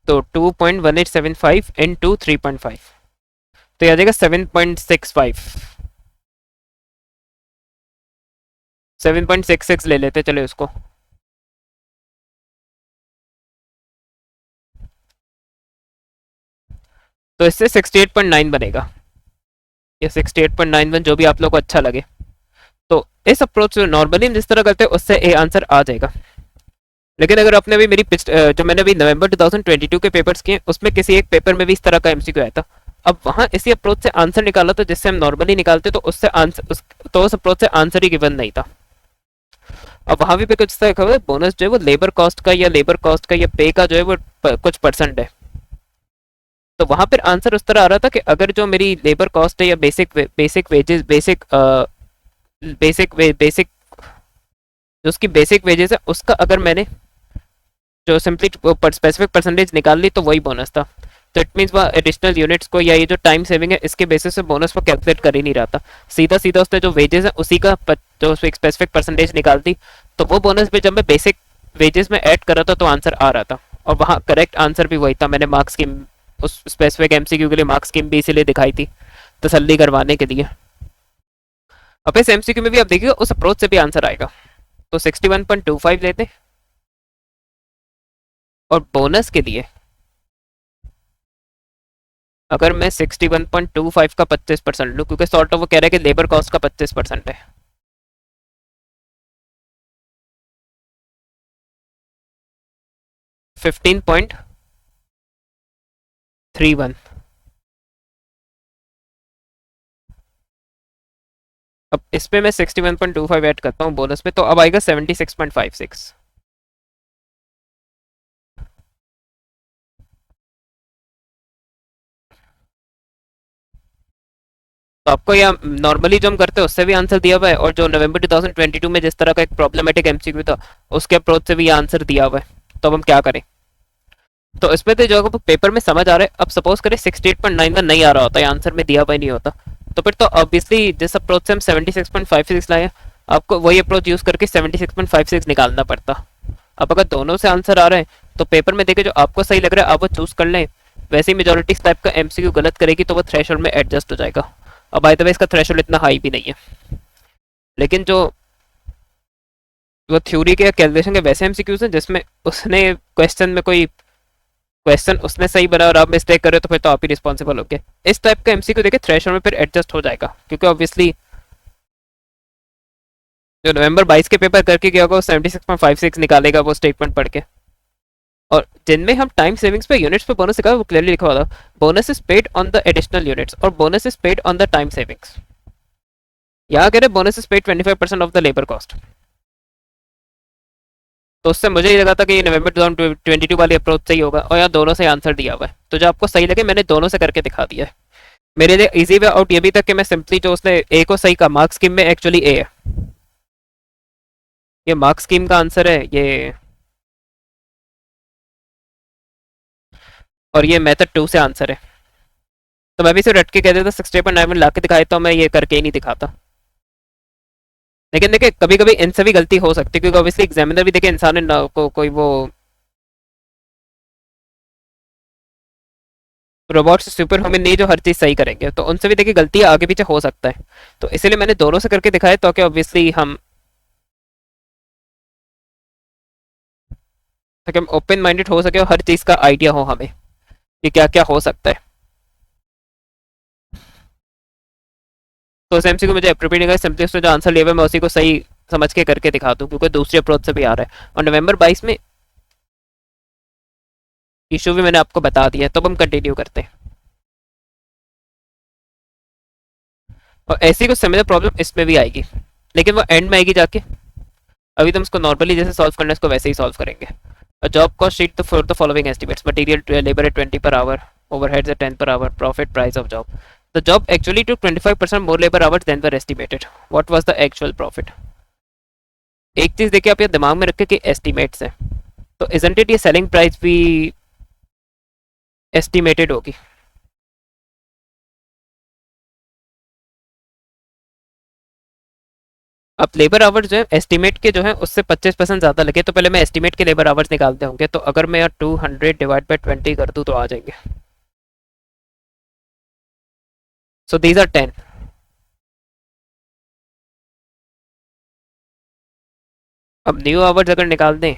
तो 2.1875 इंटू 3.5, तो यह आ जाएगा 7.65। 7.66 ले लेते चलो उसको। तो इससे 68.9 बनेगा, या 68.91, जो भी आप लोग को अच्छा लगे। तो इस अप्रोच से नॉर्मली हम जिस तरह करते हैं उससे ए आंसर आ जाएगा। लेकिन अगर आपने भी मेरी जो मैंने अभी नवंबर 2022 के पेपर्स किए, उसमें किसी एक पेपर में भी इस तरह का एमसीक्यू आया था। अब वहां इसी अप्रोच से आंसर निकाला था जिससे हम नॉर्मली निकालते, तो उससे आंसर उस अप्रोच से आंसर ही गिवन नहीं था। अब वहां भी पे कुछ लिखा हुआ है बोनस जो है वो लेबर कॉस्ट का या लेबर कॉस्ट का या पे का जो है वो कुछ परसेंट है। तो वहां पर आंसर उस तरह आ रहा था कि अगर जो मेरी लेबर कॉस्ट है या बेसिक वेजेस बेसिक जो उसकी बेसिक वेजेस है उसका अगर मैंने जो सिंपली स्पेसिफिक परसेंटेज निकाल ली तो वही बोनस था। तो इट मीन्स वह एडिशनल यूनिट्स को या ये जो टाइम सेविंग है इसके बेसिस पे बोनस को कैलकुलेट कर ही नहीं रहा था। सीधा सीधा उसने जो वेजेस है उसी का जो एक स्पेसिफिक परसेंटेज निकाल दी। तो वो बोनस भी जब मैं बेसिक वेजेस में ऐड कर रहा था तो आंसर आ रहा था, और वहाँ करेक्ट आंसर भी वही था। मैंने मार्क्स स्कीम उस स्पेसिफिक एमसीक्यू के लिए मार्क्स स्कीम भी इसीलिए दिखाई थी, तसल्ली करवाने के लिए। अब इस एमसीक्यू में भी आप देखिएगा उस अप्रोच से भी आंसर आएगा। तो 61.25 लेते, और बोनस के लिए अगर मैं 61.25 का 25% लूँ, क्योंकि सॉर्ट ऑफ वो कह रहा है कि लेबर कॉस्ट का 25% है, $15.31। अब इस पे मैं 61.25 ऐड करता हूँ बोनस पे, तो अब आएगा 76.56। तो आपको यह नॉर्मली जो हम करते हैं उससे भी आंसर दिया हुआ है, और जो नवंबर 2022 में जिस तरह का एक प्रॉब्लमेटिक एमसीक्यू था उसके अप्रोच से भी यह आंसर दिया हुआ है। तो अब हम क्या करें? तो इसमें तो जो आपको पेपर में समझ आ रहा है, अब सपोज करें 68.91 नहीं आ रहा होता या आंसर में दिया हुआ ही नहीं होता, तो फिर तो ऑब्वियसली जिस अप्रोच से हम 76.56 लाए आपको वही अप्रोच यूज करके 76.56 निकालना पड़ता। अब अगर दोनों से आंसर आ रहे हैं तो पेपर में देखे जो आपको सही लग रहा है आप वो चूज कर लें। वैसे ही मेजोरिटी टाइप का एमसीक्यू गलत करेगी तो वो थ्रेशोल्ड में एडजस्ट हो जाएगा। अब बाय द वे इसका थ्रेशोल्ड इतना हाई भी नहीं है, लेकिन जो वो थ्योरी के कैलकुलेशन के वैसे एमसीक्यूज हैं जिसमें उसने क्वेश्चन में कोई क्वेश्चन उसने सही बनाया और आप मिस्टेक कर रहे हो तो फिर तो आप ही रिस्पॉन्सिबल होगे। इस टाइप का एमसीक्यू देखिए थ्रेशोल्ड में फिर एडजस्ट हो जाएगा, क्योंकि ऑब्वियसली जो नवंबर 22 के पेपर करके गया होगा वो 76.56 निकालेगा वो स्टेटमेंट पढ़ के। और जिनमें हम टाइम सेविंग्स पे यूनिट्स पे बोनस लिखा है वो क्लियरली लिखा हुआ था bonus is paid on the additional units और bonus is paid on the time savings. यहाँ कह रहे bonus is paid 25% of the labour cost. तो उससे मुझे ही लगा था कि ये नवंबर 2022 वाली अप्रोच सही होगा, और यहाँ दोनों से आंसर दिया हुआ है। तो जो आपको सही लगे मैंने दोनों से करके दिखा दिया है। मेरे लिए इजी वे आउट ये भी था कि मैं सिंपली जो उसने ए को सही का मार्क्स स्कीम में एक्चुअली ए है, ये मार्क्स स्कीम का आंसर है ये, और ये मेथड 2 से आंसर है। तो मैं भी इसे रट के कह देता 60.91 ला के दिखाया, तो मैं ये करके ही नहीं दिखाता। लेकिन देखिए कभी कभी इनसे भी गलती हो सकती है, क्योंकि ऑब्वियसली एग्जामिनर भी देखिए इंसान को कोई वो रोबोट से सुपर ह्यूमन नहीं जो हर चीज सही करेंगे, तो उनसे भी देखिए गलती आगे पीछे हो सकता है। तो इसीलिए मैंने दोनों से करके दिखाया, तो कि ऑब्वियसली हम ताकि हम ओपन माइंडेड हो सके और हर चीज का आइडिया हो हमें कि क्या क्या हो सकता है। तो उस एमसी को मुझे अप्रोप्रिएट नहीं, सिंपली उसने जो आंसर लिया है मैं उसी को सही समझ के करके दिखा दूं, क्योंकि दूसरी अप्रोच से भी आ रहा है। और नवंबर 22 में इशू भी मैंने आपको बता दिया है, तो हम कंटिन्यू करते हैं। और ऐसी कुछ सिमिलर प्रॉब्लम इसमें भी आएगी, लेकिन वो एंड में आएगी जाके। अभी तो हम इसको नॉर्मली जैसे सॉल्व करना है इसको वैसे ही सॉल्व करेंगे। Job cost sheet for the following estimates material labour at 20 per hour, overheads at 10 per hour, profit price of job. The job actually took 25% more labor hours than were estimated. What was the actual profit? एक चीज देखिए आप ये दिमाग में रखें कि estimates है, तो isn't it ये सेलिंग प्राइस भी एस्टिमेटेड होगी। अब लेबर आवर्स जो है एस्टिमेट के जो है उससे 25% ज्यादा लगे, तो पहले मैं एस्टिमेट के लेबर आवर्स निकालते होंगे। तो अगर मैं 200 डिवाइड बाई 20 कर दूं तो आ जाएंगे। So these are 10। अब न्यू आवर्स अगर निकाल दें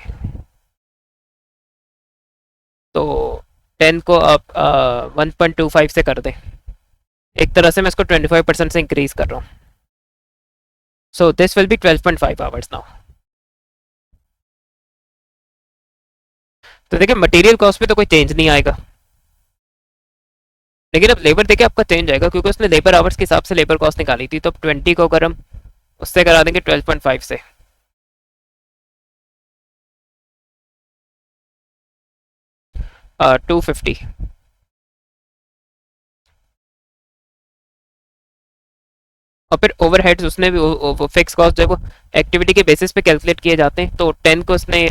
तो 10 को आप 1.25 से कर दें। एक तरह से मैं इसको 25% से इंक्रीज कर रहा हूँ। So this will be 12.5 hours now. तो देखिए मटेरियल कॉस्ट में तो कोई चेंज नहीं आएगा, लेकिन अब लेबर देखिए आपका चेंज आएगा, क्योंकि उसने लेबर आवर्स के हिसाब से लेबर कॉस्ट निकाली थी। तो अब 20 को अगर हम उससे करा देंगे 12.5 से, 250। और फिर ओवरहेड्स उसने भी वो फिक्स कॉस्ट जो है वो एक्टिविटी के बेसिस पे कैलकुलेट किए जाते हैं। तो 10 को उसने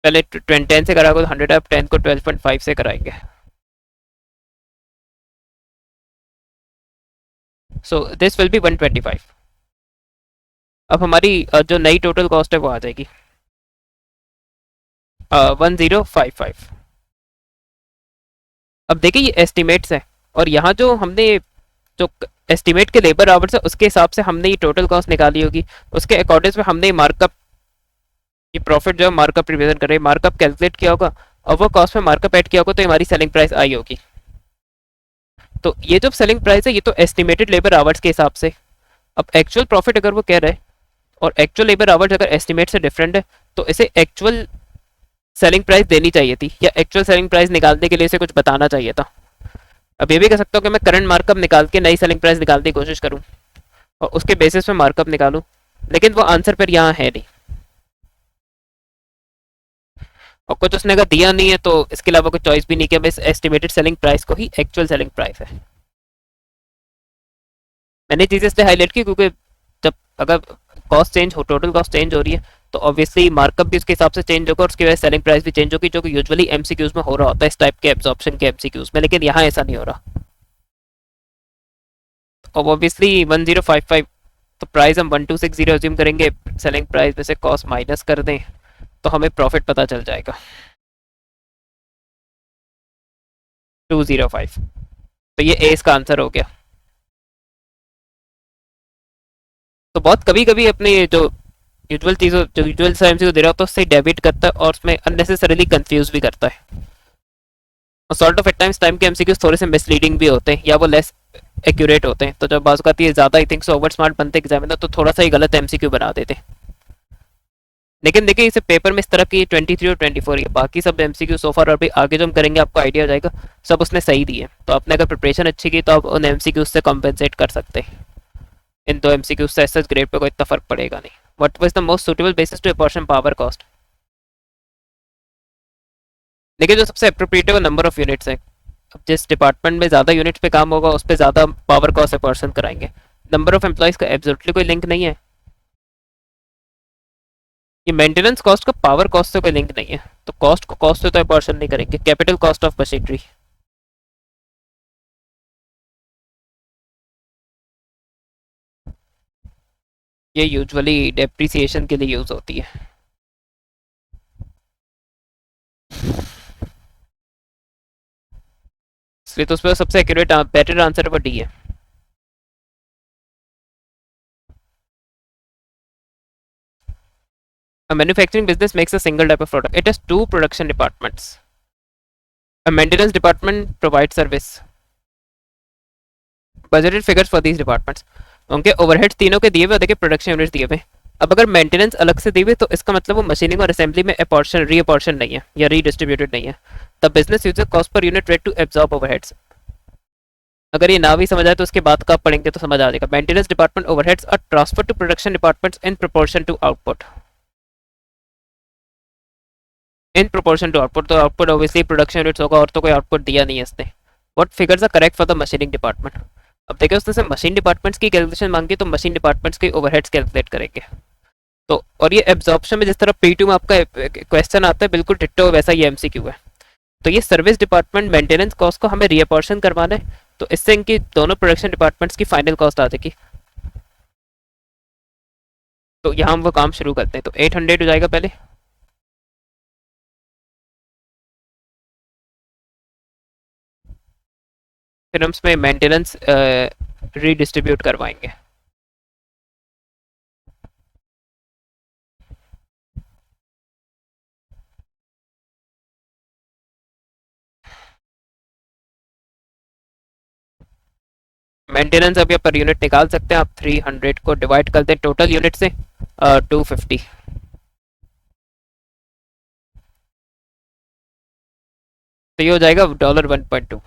पहले 10 से करा को 100, अब 10 को 12.5 से कराएंगे। So this will be 125। अब हमारी जो नई टोटल कॉस्ट है वो आ जाएगी 1055। अब देखिए ये एस्टिमेट्स है, और यहाँ जो हमने जो एस्टिमेट के लेबर आवर्स है उसके हिसाब से हमने ये टोटल कॉस्ट निकाली होगी। उसके अकॉर्डिंग में हमने मार्कअप, ये प्रॉफिट जो है मार्कअप रिप्रेजेंट कर रहे हैं, मार्कअप कैलकुलेट किया होगा और वो कॉस्ट में मार्कअप ऐड किया होगा तो हमारी सेलिंग प्राइस आई होगी। तो ये जो सेलिंग प्राइस है ये तो एस्टिमेटेड लेबर आवर्स के हिसाब से। अब एक्चुअल प्रॉफिट अगर वो कह रहे हैं और एक्चुअल लेबर आवर्स अगर एस्टिमेट से डिफरेंट है तो इसे एक्चुअल सेलिंग प्राइस देनी चाहिए थी, या एक्चुअल सेलिंग प्राइस निकालने के लिए इसे कुछ बताना चाहिए था। अब ये भी कह सकता हूँ कि मैं करंट मार्कअप निकाल के नई सेलिंग प्राइस निकालने की कोशिश करूँ और उसके बेसिस पे मार्कअप निकालूं, लेकिन वो आंसर पर यहाँ है नहीं और कुछ उसने अगर दिया नहीं है तो इसके अलावा कोई चॉइस भी नहीं कि बस एस्टिमेटेड सेलिंग प्राइस को ही एक्चुअल सेलिंग प्राइस है। मैंने चीज़ें इसलिए हाईलाइट की क्योंकि जब अगर कॉस्ट चेंज हो, टोटल कॉस्ट चेंज हो रही है तो ऑब्वियसली मार्कअप भी उसके हिसाब से चेंज होगा और उसकी वजह से सेलिंग प्राइस भी चेंज होगी, जो कि यूजुअली एमसीक्यूज में हो रहा होता है इस टाइप के एब्जॉर्प्शन के एमसीक्यूज में, लेकिन यहाँ ऐसा नहीं हो रहा। और ऑब्वियसली 1055, तो प्राइस हम 1260 अज्यूम करेंगे, सेलिंग प्राइस में से कॉस्ट माइनस कर दें तो हमें प्रॉफिट पता चल जाएगा 205। तो ये ए इसका आंसर हो गया। तो बहुत कभी कभी अपने ये जो यूजुअल चीज़ों जो यूजुअल एमसी को दे रहा होता है उससे डेबिट करता है और उसमें अननेसेसरीली कंफ्यूज भी करता है। और sort of at times time के एमसीक्यूज थोड़े से मिसलीडिंग भी होते हैं या वो लेस एक्यूरेट होते हैं, तो जब बात आती है ज़्यादा आई थिंक ओवर स्मार्ट बनते एग्जामिनर तो थोड़ा सा ही गलत एमसीक्यू बना देते हैं। लेकिन देखिए इसे पेपर में इस तरह की 23 और 24 ये बाकी सब एमसीक्यू सोफार और भी आगे जो हम करेंगे आपको आइडिया हो जाएगा, सब उसने सही दिए। तो आपने अगर प्रिपरेशन अच्छी की तो आप उन एमसीक्यू से कॉम्पेंसेट कर सकते हैं। इन दो एमसीक्यू से एसएस ग्रेड पे कोई इतना फर्क पड़ेगा नहीं। What was the most suitable basis to apportion power cost. लेकिन जो सबसे अप्रोप्रिएट है वो नंबर ऑफ यूनिट्स है। अब जिस डिपार्टमेंट में ज़्यादा यूनिट्स पे काम होगा उस पर ज़्यादा पावर कॉस्ट अपॉर्शन कराएंगे। नंबर ऑफ एम्प्लॉयज़ का एब्सोल्युटली कोई लिंक नहीं है। ये मेंटेनेंस कॉस्ट का पावर कॉस्ट से कोई लिंक नहीं है, तो कॉस्ट को कॉस्ट से तो अपॉर्शन नहीं करेंगे। कैपिटल कॉस्ट ऑफ मशीनरी, ये यूजुअली डेप्रिसिएशन के लिए यूज होती है। इसलिए तो उस पर सबसे एक्यूरेट बेटर आंसर वो डी है। A manufacturing business makes a single type of product. It has two production departments. A maintenance department provides service. Budgeted figures for these departments. उनके ओवरहेड्स तीनों के दिए हुए, देखिए प्रोडक्शन यूनिट्स दिए हुए। अब अगर मेंटेनेंस अलग से दिए हुए तो इसका मतलब वो मशीनिंग और असेंबली में अपॉर्शन रीअपॉर्शन नहीं है या रीडिस्ट्रीब्यूटेड नहीं है। The business user cost per unit rate to absorb overheads. अगर ये ना भी समझ आए तो उसके बाद कब पढ़ेंगे तो समझ आ जाएगा। Maintenance department overheads are transfer to production departments in proportion to output. In proportion to output, तो आउटपुट ऑब्वियसली प्रोडक्शन यूनिट्स होगा और तो कोई आउटपुट दिया नहीं है इसने। What figures are correct for the machining department. अब देखिए उसने से मशीन डिपार्टमेंट्स की कैलकुलेशन मांगी तो मशीन डिपार्टमेंट्स के ओवरहेड्स कैलकुलेट करेंगे। तो और ये एब्जॉर्प्शन में जिस तरह P2 में आपका क्वेश्चन आता है बिल्कुल डिट्टो वैसा ये एमसीक्यू है। तो ये सर्विस डिपार्टमेंट मेंटेनेंस कॉस्ट को हमें रीअपॉर्शन करवाना है, तो इससे इनकी दोनों प्रोडक्शन डिपार्टमेंट्स की फाइनल कॉस्ट आ जाएगी। तो यहाँ हम वो काम शुरू करते हैं। तो 800 हो जाएगा पहले, फिर हम इसमें मेंटेनेंस रीडिस्ट्रीब्यूट करवाएंगे। मेंटेनेंस अभी पर यूनिट निकाल सकते हैं आप। 300 को डिवाइड कर दें टोटल यूनिट से 250, तो ये हो जाएगा $1.2।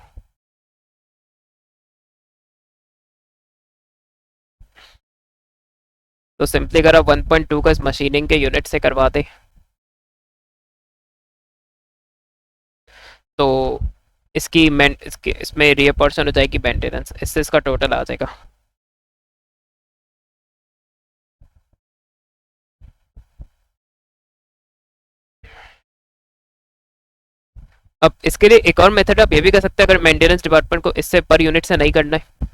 तो सिंपली अगर आप 1.2 का इस मशीनिंग के यूनिट से करवा दें तो इसके इसमें रीअपोर्शन हो जाएगी मेंटेनेंस, इससे इसका टोटल आ जाएगा। अब इसके लिए एक और मेथड आप ये भी कर सकते हैं, अगर मेंटेनेंस डिपार्टमेंट को इससे पर यूनिट से नहीं करना है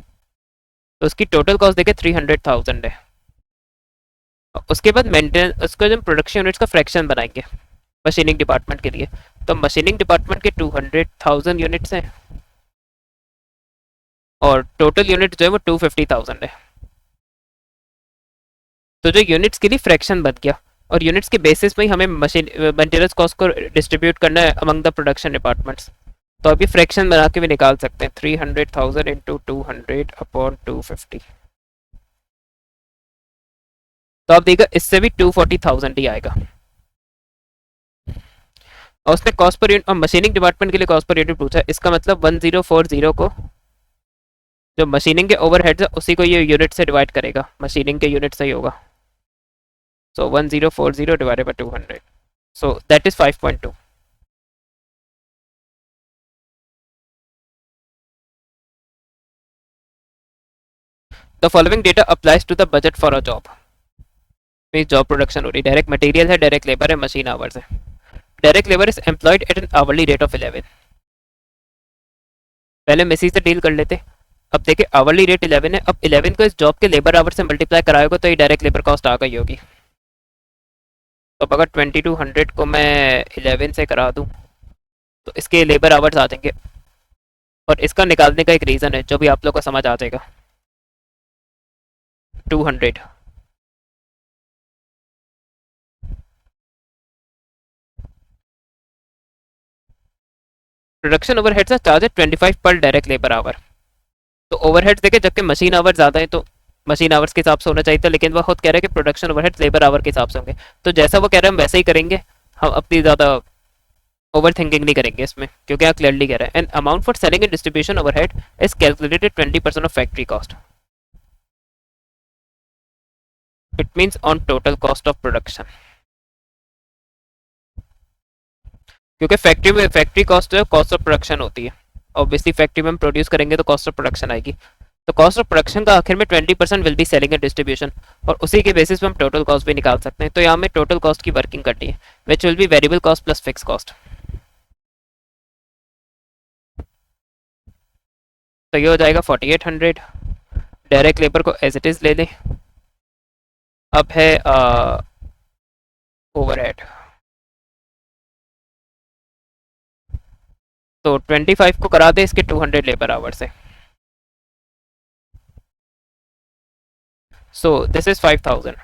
तो उसकी टोटल कॉस्ट देखिए 300,000 है। उसके बाद मेंटेनेंस उसका जब प्रोडक्शन यूनिट्स का फ्रैक्शन बनाएंगे मशीनिंग डिपार्टमेंट के लिए, तो मशीनिंग डिपार्टमेंट के 200,000 यूनिट्स हैं और टोटल यूनिट जो है वो 250,000 है। तो जो यूनिट्स के लिए फ्रैक्शन बन गया और यूनिट्स के बेसिस में ही हमें मशीन मेंटेनेंस कॉस्ट को डिस्ट्रीब्यूट करना है अमंग द प्रोडक्शन डिपार्टमेंट्स। तो अभी फ्रैक्शन बना के भी निकाल सकते हैं 300,000 इंटू 200 अपॉन 250। तो आप देखिए इससे भी 240,000 ही आएगा। और उसने कॉस्ट पर यूनिट और मशीनिंग डिपार्टमेंट के लिए कॉस्ट पर यूनिट पूछा है, इसका मतलब 1040 को जो मशीनिंग के ओवरहेड्स है उसी को ये यूनिट से डिवाइड करेगा, मशीनिंग के यूनिट से ही होगा। So 1040 divided by 200, so that is 5.2। The following data applies to the budget for a job. Job production हो रही, डायरेक्ट मटेरियल है, डायरेक्ट लेबर है, मशीन आवर्स है। Direct labour is employed at an hourly rate of 11। पहले हम इसी से deal कर लेते। अब देखिए आवरली रेट 11 है, अब 11 को इस जॉब के लेबर आवर से मल्टीप्लाई कराएगा तो ये डायरेक्ट लेबर कॉस्ट आ गई होगी। तो अब अगर 2200 को मैं 11 से करा दूं तो इसके लेबर आवर्स आ जाएंगे, और इसका निकालने का एक रीज़न है जो भी आप लोग को समझ आ जाएगा। 200 प्रोडक्शन ओवरहेड से चार्ज है 25 पर डायरेक्ट लेबर आवर। तो ओवरहेड देखे जबकि मशीन आवर ज़्यादा है तो मशीन आवर्स के हिसाब से होना चाहिए था, लेकिन वह खुद कह रहा है कि प्रोडक्शन ओवरहेड लेबर आवर के हिसाब से होंगे। तो जैसा वो कह रहे हैं हम वैसे ही करेंगे, हम अपनी ज़्यादा ओवर थिंकिंग नहीं करेंगे इसमें, क्योंकि यहाँ क्लियरली कह रहा है an amount for selling and distribution overhead is calculated 20% of factory cost. It means on total cost of production, क्योंकि फैक्ट्री में फैक्ट्री कॉस्ट जो है कॉस्ट ऑफ प्रोडक्शन होती है। ऑब्वियसली फैक्ट्री में हम प्रोड्यूस करेंगे तो कॉस्ट ऑफ प्रोडक्शन आएगी, तो कॉस्ट ऑफ प्रोडक्शन का आखिर में 20% will be selling and distribution, और उसी के बेसिस पे हम टोटल कॉस्ट भी निकाल सकते हैं। तो यहाँ में टोटल कॉस्ट की वर्किंग करनी है which will be variable cost plus fix cost. तो ये हो जाएगा 4800। डायरेक्ट लेबर को एज इट इज ले लें। अब है ओवरहेड, तो 25 को करा दे इसके 200 लेबर आवर से। So this is 5000।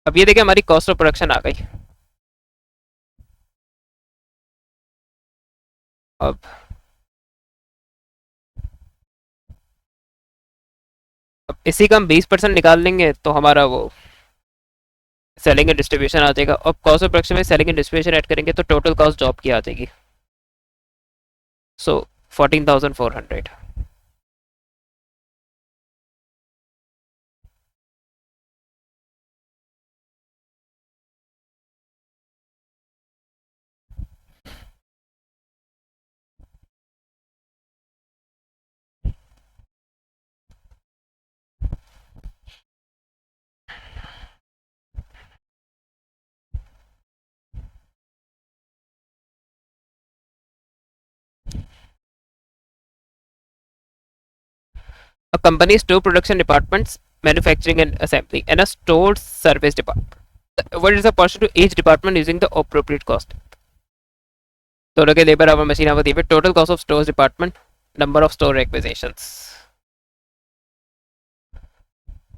अब ये देखिए हमारी कॉस्ट ऑफ प्रोडक्शन आ गई। अब इसी का हम 20% निकाल लेंगे तो हमारा वो सेलिंग एंड डिस्ट्रीब्यूशन आ जाएगा, और कॉस्ट ऑफ प्रोडक्शन में सेलिंग एंड डिस्ट्रीब्यूशन ऐड करेंगे तो टोटल कॉस्ट जॉब की आ जाएगी। सो 14,400। A company store production departments, manufacturing and assembly, and a store service department. What is the portion to each department using the appropriate cost? तो लगे labour our machine our दिए, total cost of stores department, number of store acquisitions.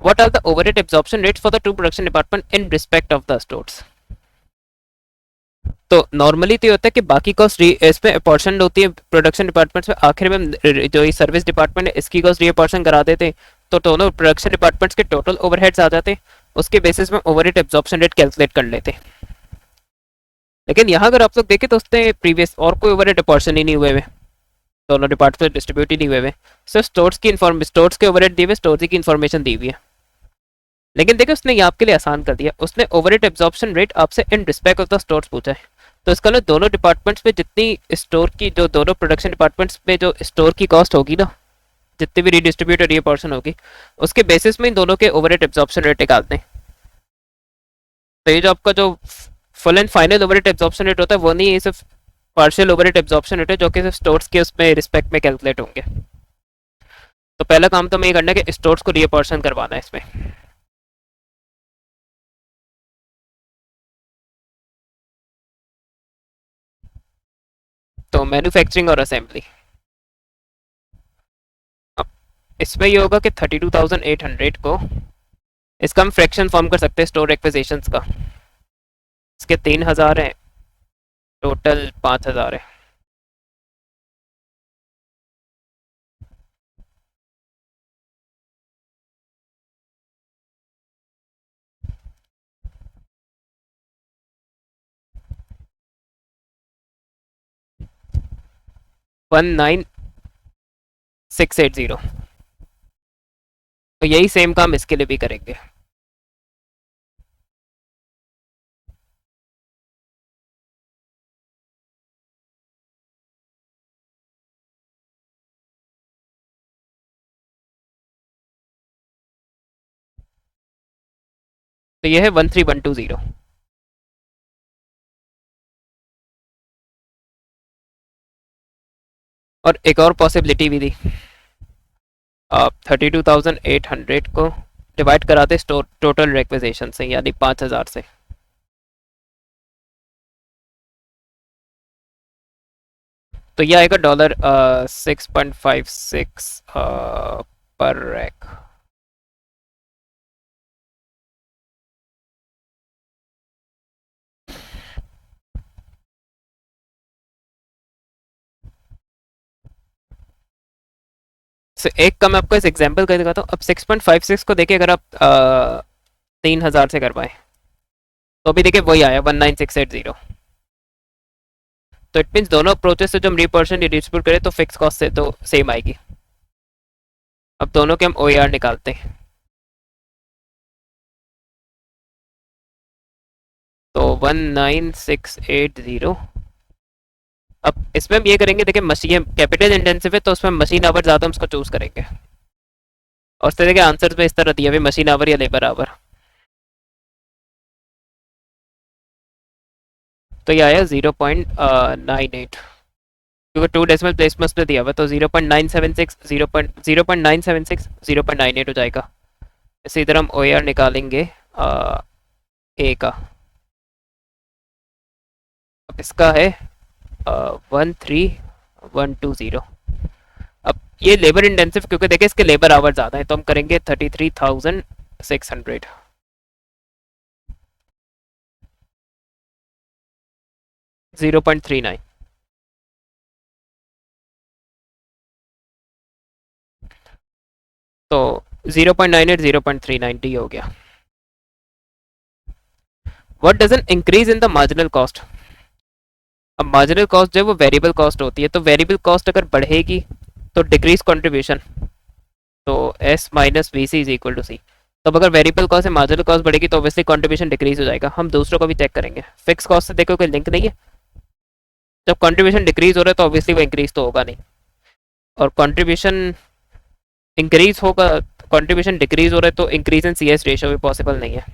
What are the overhead absorption rates for the two production department in respect of the stores? तो normally तो ये होता है कि बाकी कॉस्ट इसमें apportion होती है प्रोडक्शन डिपार्टमेंट्स में, आखिर में जो ये सर्विस डिपार्टमेंट है इसकी कॉस्ट रीअपॉर्शन करा देते, तो दोनों प्रोडक्शन डिपार्टमेंट्स के टोटल ओवरहेड्स आ जाते, उसके बेसिस में ओवरहेड एब्जॉर्प्शन रेट कैलकुलेट कर लेते। लेकिन यहाँ अगर आप लोग देखें तो उसने प्रीवियस और कोई ओवरहेड अपॉर्शन ही नहीं हुए हुए, दोनों डिपार्टमेंट डिस्ट्रीब्यूट ही नहीं हुए, सिर्फ स्टोर्स के ओवरहेड दिए हुए, स्टोर्स की इन्फॉर्मेशन दी हुई है। लेकिन देखिए उसने ये आपके लिए आसान कर दिया, उसने ओवरहेड एब्जॉर्प्शन रेट आपसे in respect of the stores पूछा है। तो इसका ना दोनों डिपार्टमेंट्स में जितनी स्टोर की, जो दोनों प्रोडक्शन डिपार्टमेंट्स में जो स्टोर की कॉस्ट होगी ना, जितनी भी रीडिस्ट्रीब्यूट और रीपोर्शन होगी, उसके बेसिस में इन दोनों के ओवरहेड एब्जॉर्प्शन रेट निकालते हैं। तो ये जो आपका जो full and final overhead absorption rate होता है वो नहीं है, सिर्फ पार्शियल ओवरहेड एब्जॉर्प्शन रेट है, जो कि सिर्फ स्टोर्स के उसमें रिस्पेक्ट में कैलकुलेट होंगे। तो पहला काम तो हमें ये करना है कि स्टोर्स को रीपोर्शन करवाना है इसमें। तो मैन्युफैक्चरिंग और असेंबली, इसमें ये होगा कि 32,800 को, इसका हम फ्रैक्शन फॉर्म कर सकते हैं स्टोर एक्विजिशंस का। इसके 3,000 है, टोटल 5,000 है। One nine 680। तो यही सेम काम इसके लिए भी करेंगे। तो ये है 13,120। और एक और पॉसिबिलिटी भी दी, आप 32,800 को डिवाइड कराते टोटल रिक्विजिशन से, यानी 5,000 से। तो ये आएगा $6.56 पर रैक। So, एक का मैं आपको इस एग्जांपल कर दिखाता हूँ। अब 6.56 को देखिए, अगर आप 3,000 से करवाएं तो अभी देखिए वही आया 19,680। तो इट मीन्स दोनों अप्रोचेस से जो हम रीपर्सन डिस्ट्रीब्यूट करें तो फिक्स कॉस्ट से तो सेम आएगी। अब दोनों के हम OER निकालते हैं। तो 19,680। अब इसमें हम ये करेंगे, देखिए मशीन कैपिटल इंटेंसिव है तो उसमें मशीन आवर ज़्यादा हम उसको चूज करेंगे। और उस तरह के आंसर्स में इस तरह दिया हुआ मशीन आवर या लेबर आवर। तो ये आया 0.98, क्योंकि 2 डेसिमल प्लेस में उसने दिया हुआ, तो 0.976 0.976 0.98 हो जाएगा। इसी तरह हम OER निकालेंगे ए का। अब इसका है 13,120। अब ये लेबर इंटेंसिव, क्योंकि देखिए इसके लेबर आवर ज़्यादा है, तो हम करेंगे 33,600। 0.39। तो 0.98 0.390 हो गया। What doesn't increase in the marginal cost. अब मार्जिनल कॉस्ट जो है वो वेरिएबल कॉस्ट होती है, तो वेरिएबल कॉस्ट अगर बढ़ेगी तो डिक्रीज कंट्रीब्यूशन, तो S minus V C is equal to C. तो अगर वेरिएबल कॉस्ट है मार्जिनल कॉस्ट बढ़ेगी तो ऑब्वियसली कंट्रीब्यूशन डिक्रीज हो जाएगा। हम दूसरों को भी चेक करेंगे। फिक्स कॉस्ट से देखो कोई लिंक नहीं है, जब कंट्रीब्यूशन डिक्रीज हो रहा है तो ऑब्वियसली वो इंक्रीज तो होगा नहीं, और कंट्रीब्यूशन इंक्रीज होगा, कंट्रीब्यूशन डिक्रीज हो रहा है तो इंक्रीज इन CS रेशियो भी पॉसिबल नहीं है।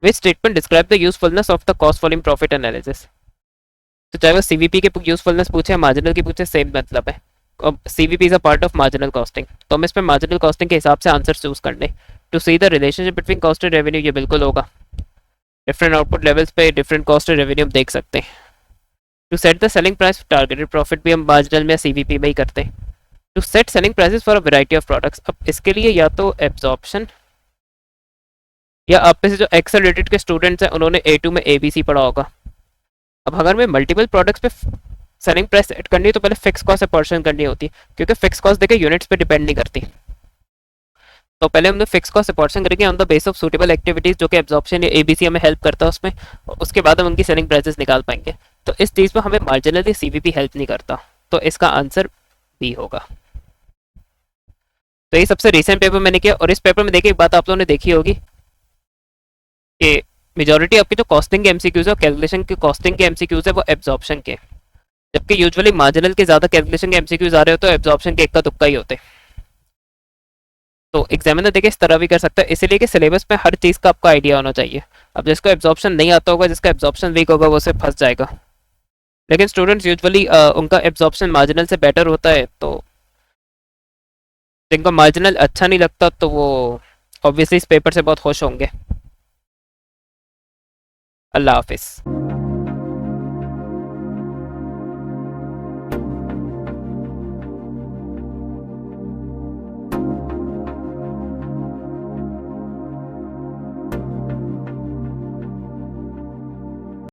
Which statement describe the usefulness of the cost volume profit analysis. तो चाहे वो CVP के यूजफुलनेस पूछे या मार्जिनल की पूछे, सेम मतलब है। अब CVP is a part of marginal costing, तो हम इसमें मार्जिनल कॉस्टिंग के हिसाब से आंसर चूज कर लें। To see the relationship between cost and revenue, ये बिल्कुल होगा। डिफरेंट आउटपुट लेवल्स पे डिफरेंट कॉस्ट एंड रेवेन्यू हम देख सकते हैं। To set the selling price targeted profit भी हम मार्जिनल में CVP में ही करते हैं। To set selling prices for a variety of products, अब इसके लिए या तो एब्जॉर्प्शन, या आप में से जो एक्सेल रेटेड के स्टूडेंट्स हैं उन्होंने A2 में ABC पढ़ा होगा। अब अगर मैं मल्टीपल प्रोडक्ट्स पे सेलिंग प्राइस सेट करनी है तो पहले फिक्स कॉस्ट से पर्सन करनी होती है, क्योंकि फिक्स कॉस्ट देखिए यूनिट्स पे डिपेंड नहीं करती। तो पहले हम फिक्स कॉस्ट से पर्सन करेंगे on the base of suitable activities, जो कि एब्जॉर्प्शन या ABC हमें हेल्प करता है उसमें, और उसके बाद हम उनकी सेलिंग प्राइसेस निकाल पाएंगे। तो इस चीज़ में हमें मार्जिनली सीवीपी हेल्प नहीं करता, तो इसका आंसर बी होगा। तो ये सबसे रिसेंट पेपर मैंने किया, और इस पेपर में देखिए एक बात आप लोगों ने देखी होगी कि मेजॉरिटी आपकी जो कॉस्टिंग के एमसीक्यूज है, कैलकुलेशन के कॉस्टिंग के एमसीक्यूज है, वो एब्जॉर्प्शन के, जबकि यूजुअली मार्जिनल के ज्यादा कैलकुलेशन के एमसीक्यूज आ रहे हो तो एब्जॉर्प्शन के इक्का दुक्का ही होते। तो एग्जामिनर देखिए इस तरह भी कर सकता है, इसीलिए कि सिलेबस में हर चीज़ का आपको आइडिया होना चाहिए। अब जिसको एब्जॉर्प्शन नहीं आता होगा, जिसका एब्जॉर्प्शन वीक होगा, वो से फंस जाएगा। लेकिन स्टूडेंट्स यूजुअली उनका एब्जॉर्प्शन मार्जिनल से बेटर होता है, तो जिनको मार्जिनल अच्छा नहीं लगता तो वो ऑब्वियसली इस पेपर से बहुत खुश होंगे। अल्लाह हाफिज़।